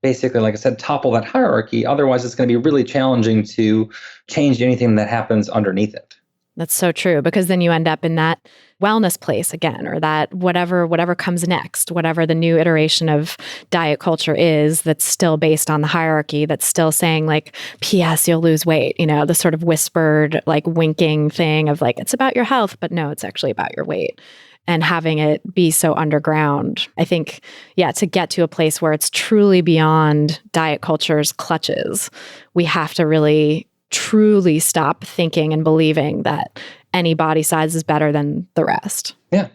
basically, like I said, topple that hierarchy. Otherwise, it's going to be really challenging to change anything that happens underneath it. That's so true, because then you end up in that wellness place again, or that whatever comes next, whatever the new iteration of diet culture is, that's still based on the hierarchy, that's still saying like, P.S., you'll lose weight, the sort of whispered, like winking thing of like, it's about your health, but no, it's actually about your weight. And having it be so underground, I think, to get to a place where it's truly beyond diet culture's clutches, we have to really truly stop thinking and believing that any body size is better than the rest. Yeah.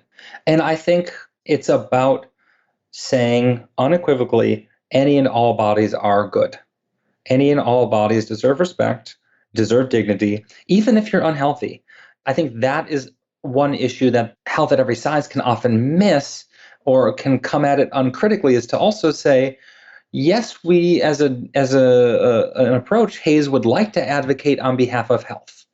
And I think it's about saying unequivocally, any and all bodies are good. Any and all bodies deserve respect, deserve dignity, even if you're unhealthy. I think that is one issue that health at every size can often miss, or can come at it uncritically, is to also say, yes, we as an approach, Hayes would like to advocate on behalf of health.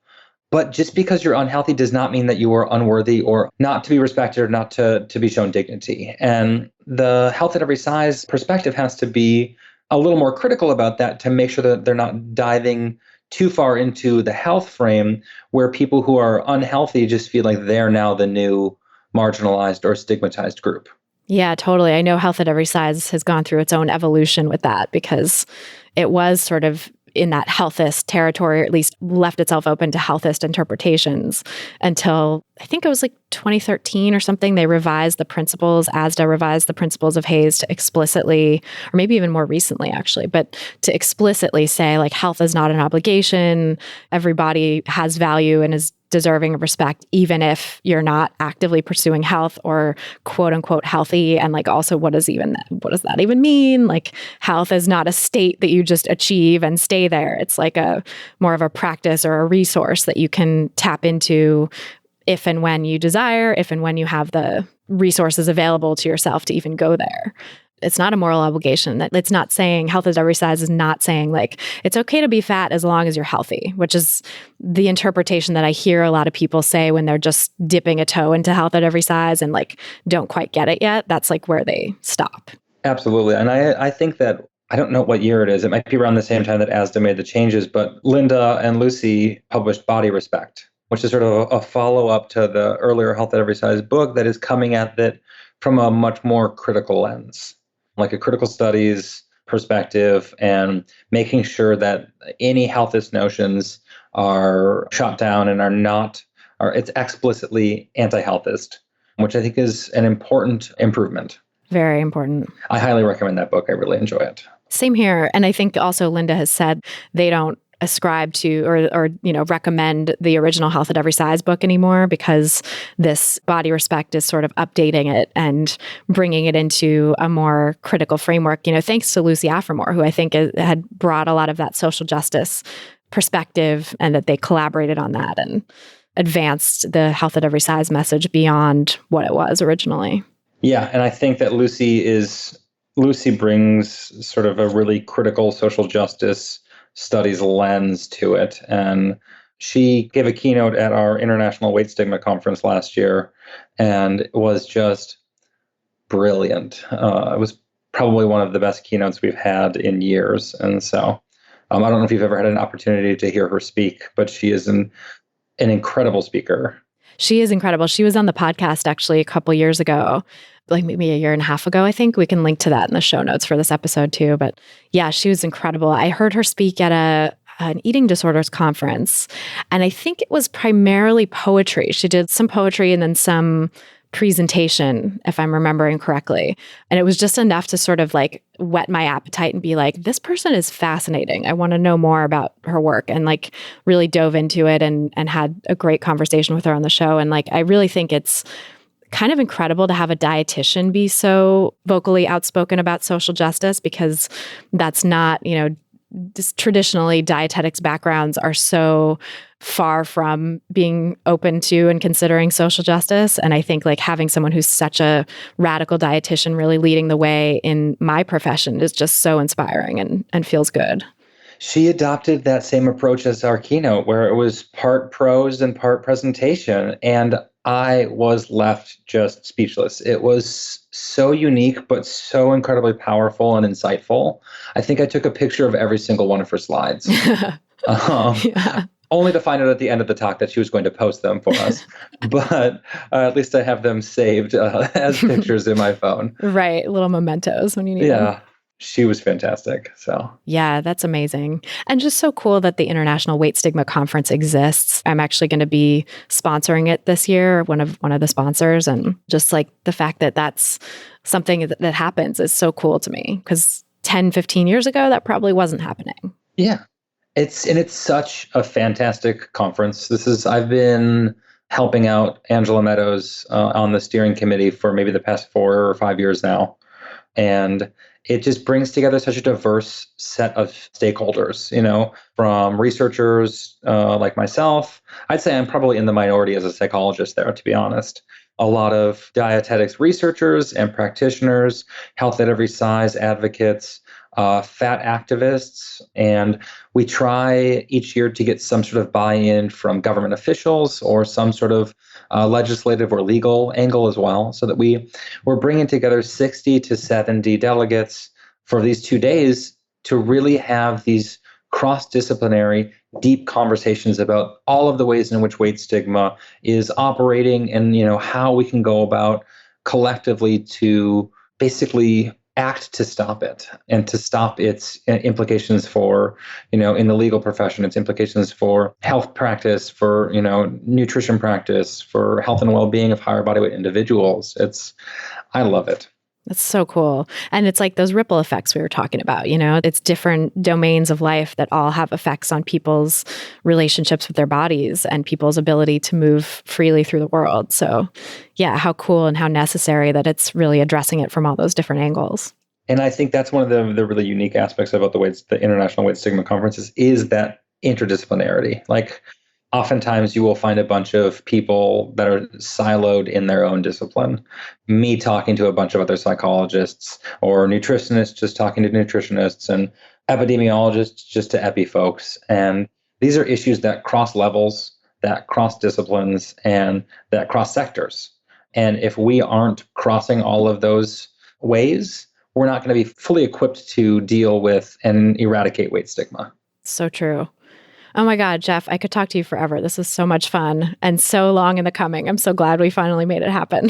But just because you're unhealthy does not mean that you are unworthy or not to be respected or not to be shown dignity. And the health at every size perspective has to be a little more critical about that, to make sure that they're not diving too far into the health frame where people who are unhealthy just feel like they're now the new marginalized or stigmatized group. Yeah, totally. I know health at every size has gone through its own evolution with that, because it was sort of in that healthist territory, or at least left itself open to healthist interpretations until I think it was like 2013 or something. They revised the principles, ASDA revised the principles of Hayes to explicitly, or maybe even more recently actually, but to explicitly say like health is not an obligation. Everybody has value and is deserving of respect, even if you're not actively pursuing health or quote unquote healthy. And like, also, what does that even mean? Like, health is not a state that you just achieve and stay there. It's like more of a practice or a resource that you can tap into if and when you desire, if and when you have the resources available to yourself to even go there. It's not a moral obligation. That it's not saying health at every size is not saying like it's okay to be fat as long as you're healthy, which is the interpretation that I hear a lot of people say when they're just dipping a toe into health at every size and like don't quite get it yet. That's like where they stop. Absolutely. And I think that, I don't know what year it is. It might be around the same time that ASDA made the changes, but Linda and Lucy published Body Respect, which is sort of a follow-up to the earlier Health at Every Size book that is coming at it from a much more critical lens, like a critical studies perspective, and making sure that any healthist notions are shot down and it's explicitly anti-healthist, which I think is an important improvement. Very important. I highly recommend that book. I really enjoy it. Same here. And I think also Linda has said they don't ascribe to or recommend the original Health at Every Size book anymore, because this Body Respect is sort of updating it and bringing it into a more critical framework, thanks to Lucy Aphramore, who I think had brought a lot of that social justice perspective, and that they collaborated on that and advanced the Health at Every Size message beyond what it was originally. Yeah, and I think that Lucy brings sort of a really critical social justice studies lens to it. And she gave a keynote at our International Weight Stigma Conference last year, and it was just brilliant. It was probably one of the best keynotes we've had in years. And so I don't know if you've ever had an opportunity to hear her speak, but she is an incredible speaker. She is incredible. She was on the podcast actually a couple years ago, like maybe a year and a half ago, I think. We can link to that in the show notes for this episode too. But yeah, she was incredible. I heard her speak at an eating disorders conference, and I think it was primarily poetry. She did some poetry and then some presentation, if I'm remembering correctly. And it was just enough to sort of like whet my appetite and be like, this person is fascinating. I want to know more about her work, and like really dove into it and had a great conversation with her on the show. And like, I really think it's kind of incredible to have a dietitian be so vocally outspoken about social justice, because that's not, just traditionally dietetics backgrounds are so far from being open to and considering social justice. And I think like having someone who's such a radical dietitian really leading the way in my profession is just so inspiring and feels good. She adopted that same approach as our keynote, where it was part prose and part presentation. And I was left just speechless. It was so unique, but so incredibly powerful and insightful. I think I took a picture of every single one of her slides. Yeah. Only to find out at the end of the talk that she was going to post them for us. But at least I have them saved as pictures in my phone. Right. Little mementos when you need them. Yeah. She was fantastic. So yeah, that's amazing. And just so cool that the International Weight-Stigma Conference exists. I'm actually going to be sponsoring it this year, one of the sponsors. And just like the fact that that's something that happens is so cool to me, because 10, 15 years ago, that probably wasn't happening. yeah, it's such a fantastic conference. I've been helping out Angela Meadows on the steering committee for maybe the past 4 or 5 years now. And it just brings together such a diverse set of stakeholders, from researchers like myself. I'd say I'm probably in the minority as a psychologist there, to be honest. A lot of dietetics researchers and practitioners, health at every size advocates, fat activists, and we try each year to get some sort of buy-in from government officials or some sort of legislative or legal angle as well, so that we're bringing together 60 to 70 delegates for these 2 days to really have these cross-disciplinary, deep conversations about all of the ways in which weight stigma is operating, and how we can go about collectively to basically act to stop it, and to stop its implications for, in the legal profession, its implications for health practice, for, nutrition practice, for health and well-being of higher body weight individuals. I love it. That's so cool. And it's like those ripple effects we were talking about, it's different domains of life that all have effects on people's relationships with their bodies and people's ability to move freely through the world. So yeah, how cool and how necessary that it's really addressing it from all those different angles. And I think that's one of the really unique aspects about the International Weight Stigma Conferences is that interdisciplinarity. Like, oftentimes you will find a bunch of people that are siloed in their own discipline. Me talking to a bunch of other psychologists, or nutritionists just talking to nutritionists, and epidemiologists just to epi folks. And these are issues that cross levels, that cross disciplines, and that cross sectors. And if we aren't crossing all of those ways, we're not going to be fully equipped to deal with and eradicate weight stigma. So true. Oh my God, Jeff, I could talk to you forever. This is so much fun and so long in the coming. I'm so glad we finally made it happen.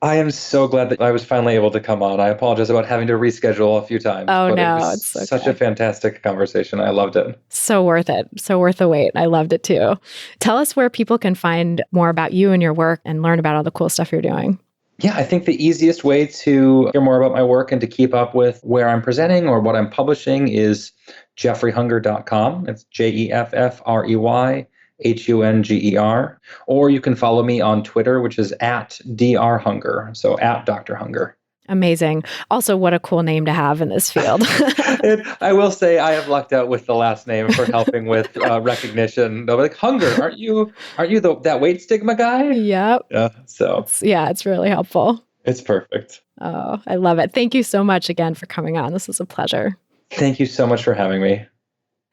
I am so glad that I was finally able to come on. I apologize about having to reschedule a few times. Oh, but no, it was it's okay. Such a fantastic conversation. I loved it. So worth it. So worth the wait. I loved it too. Tell us where people can find more about you and your work and learn about all the cool stuff you're doing. Yeah, I think the easiest way to hear more about my work and to keep up with where I'm presenting or what I'm publishing is jeffreyhunger.com. It's JEFFREYHUNGER. Or you can follow me on Twitter, which is @drhunger. So @Dr. Hunger. Amazing. Also, what a cool name to have in this field. I will say I have lucked out with the last name for helping with recognition. They'll be like, Hunger, aren't you that weight stigma guy? Yep. Yeah. So it's really helpful. It's perfect. Oh, I love it. Thank you so much again for coming on. This was a pleasure. Thank you so much for having me.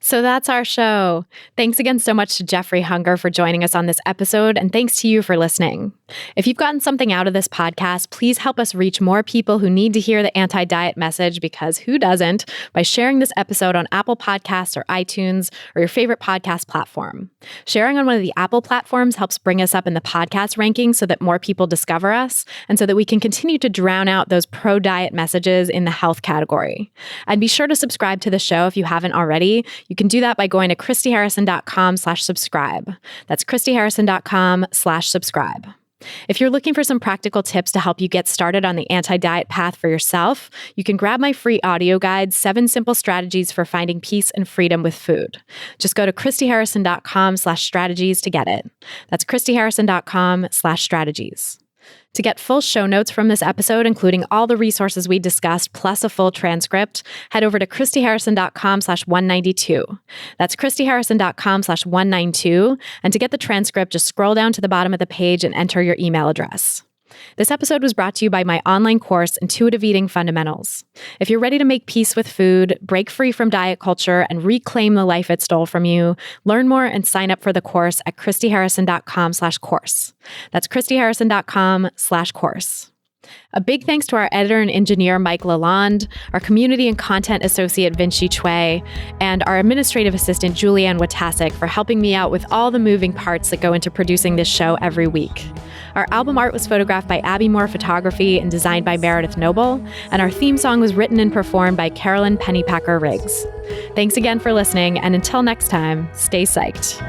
So that's our show. Thanks again so much to Jeffrey Hunger for joining us on this episode, and thanks to you for listening. If you've gotten something out of this podcast, please help us reach more people who need to hear the anti-diet message, because who doesn't, by sharing this episode on Apple Podcasts or iTunes or your favorite podcast platform. Sharing on one of the Apple platforms helps bring us up in the podcast rankings so that more people discover us, and so that we can continue to drown out those pro-diet messages in the health category. And be sure to subscribe to the show if you haven't already. You can do that by going to christyharrison.com/subscribe. That's christyharrison.com/subscribe. If you're looking for some practical tips to help you get started on the anti-diet path for yourself, you can grab my free audio guide, 7 Simple Strategies for Finding Peace and Freedom with Food. Just go to christyharrison.com/strategies to get it. That's christyharrison.com/strategies. To get full show notes from this episode, including all the resources we discussed, plus a full transcript, head over to christyharrison.com/192. That's christyharrison.com/192. And to get the transcript, just scroll down to the bottom of the page and enter your email address. This episode was brought to you by my online course, Intuitive Eating Fundamentals. If you're ready to make peace with food, break free from diet culture, and reclaim the life it stole from you, learn more and sign up for the course at christyharrison.com/course. That's christyharrison.com/course. A big thanks to our editor and engineer, Mike Lalonde, our community and content associate, Vinci Chue, and our administrative assistant, Julianne Watasek, for helping me out with all the moving parts that go into producing this show every week. Our album art was photographed by Abby Moore Photography and designed by Meredith Noble, and our theme song was written and performed by Carolyn Pennypacker Riggs. Thanks again for listening, and until next time, stay psyched.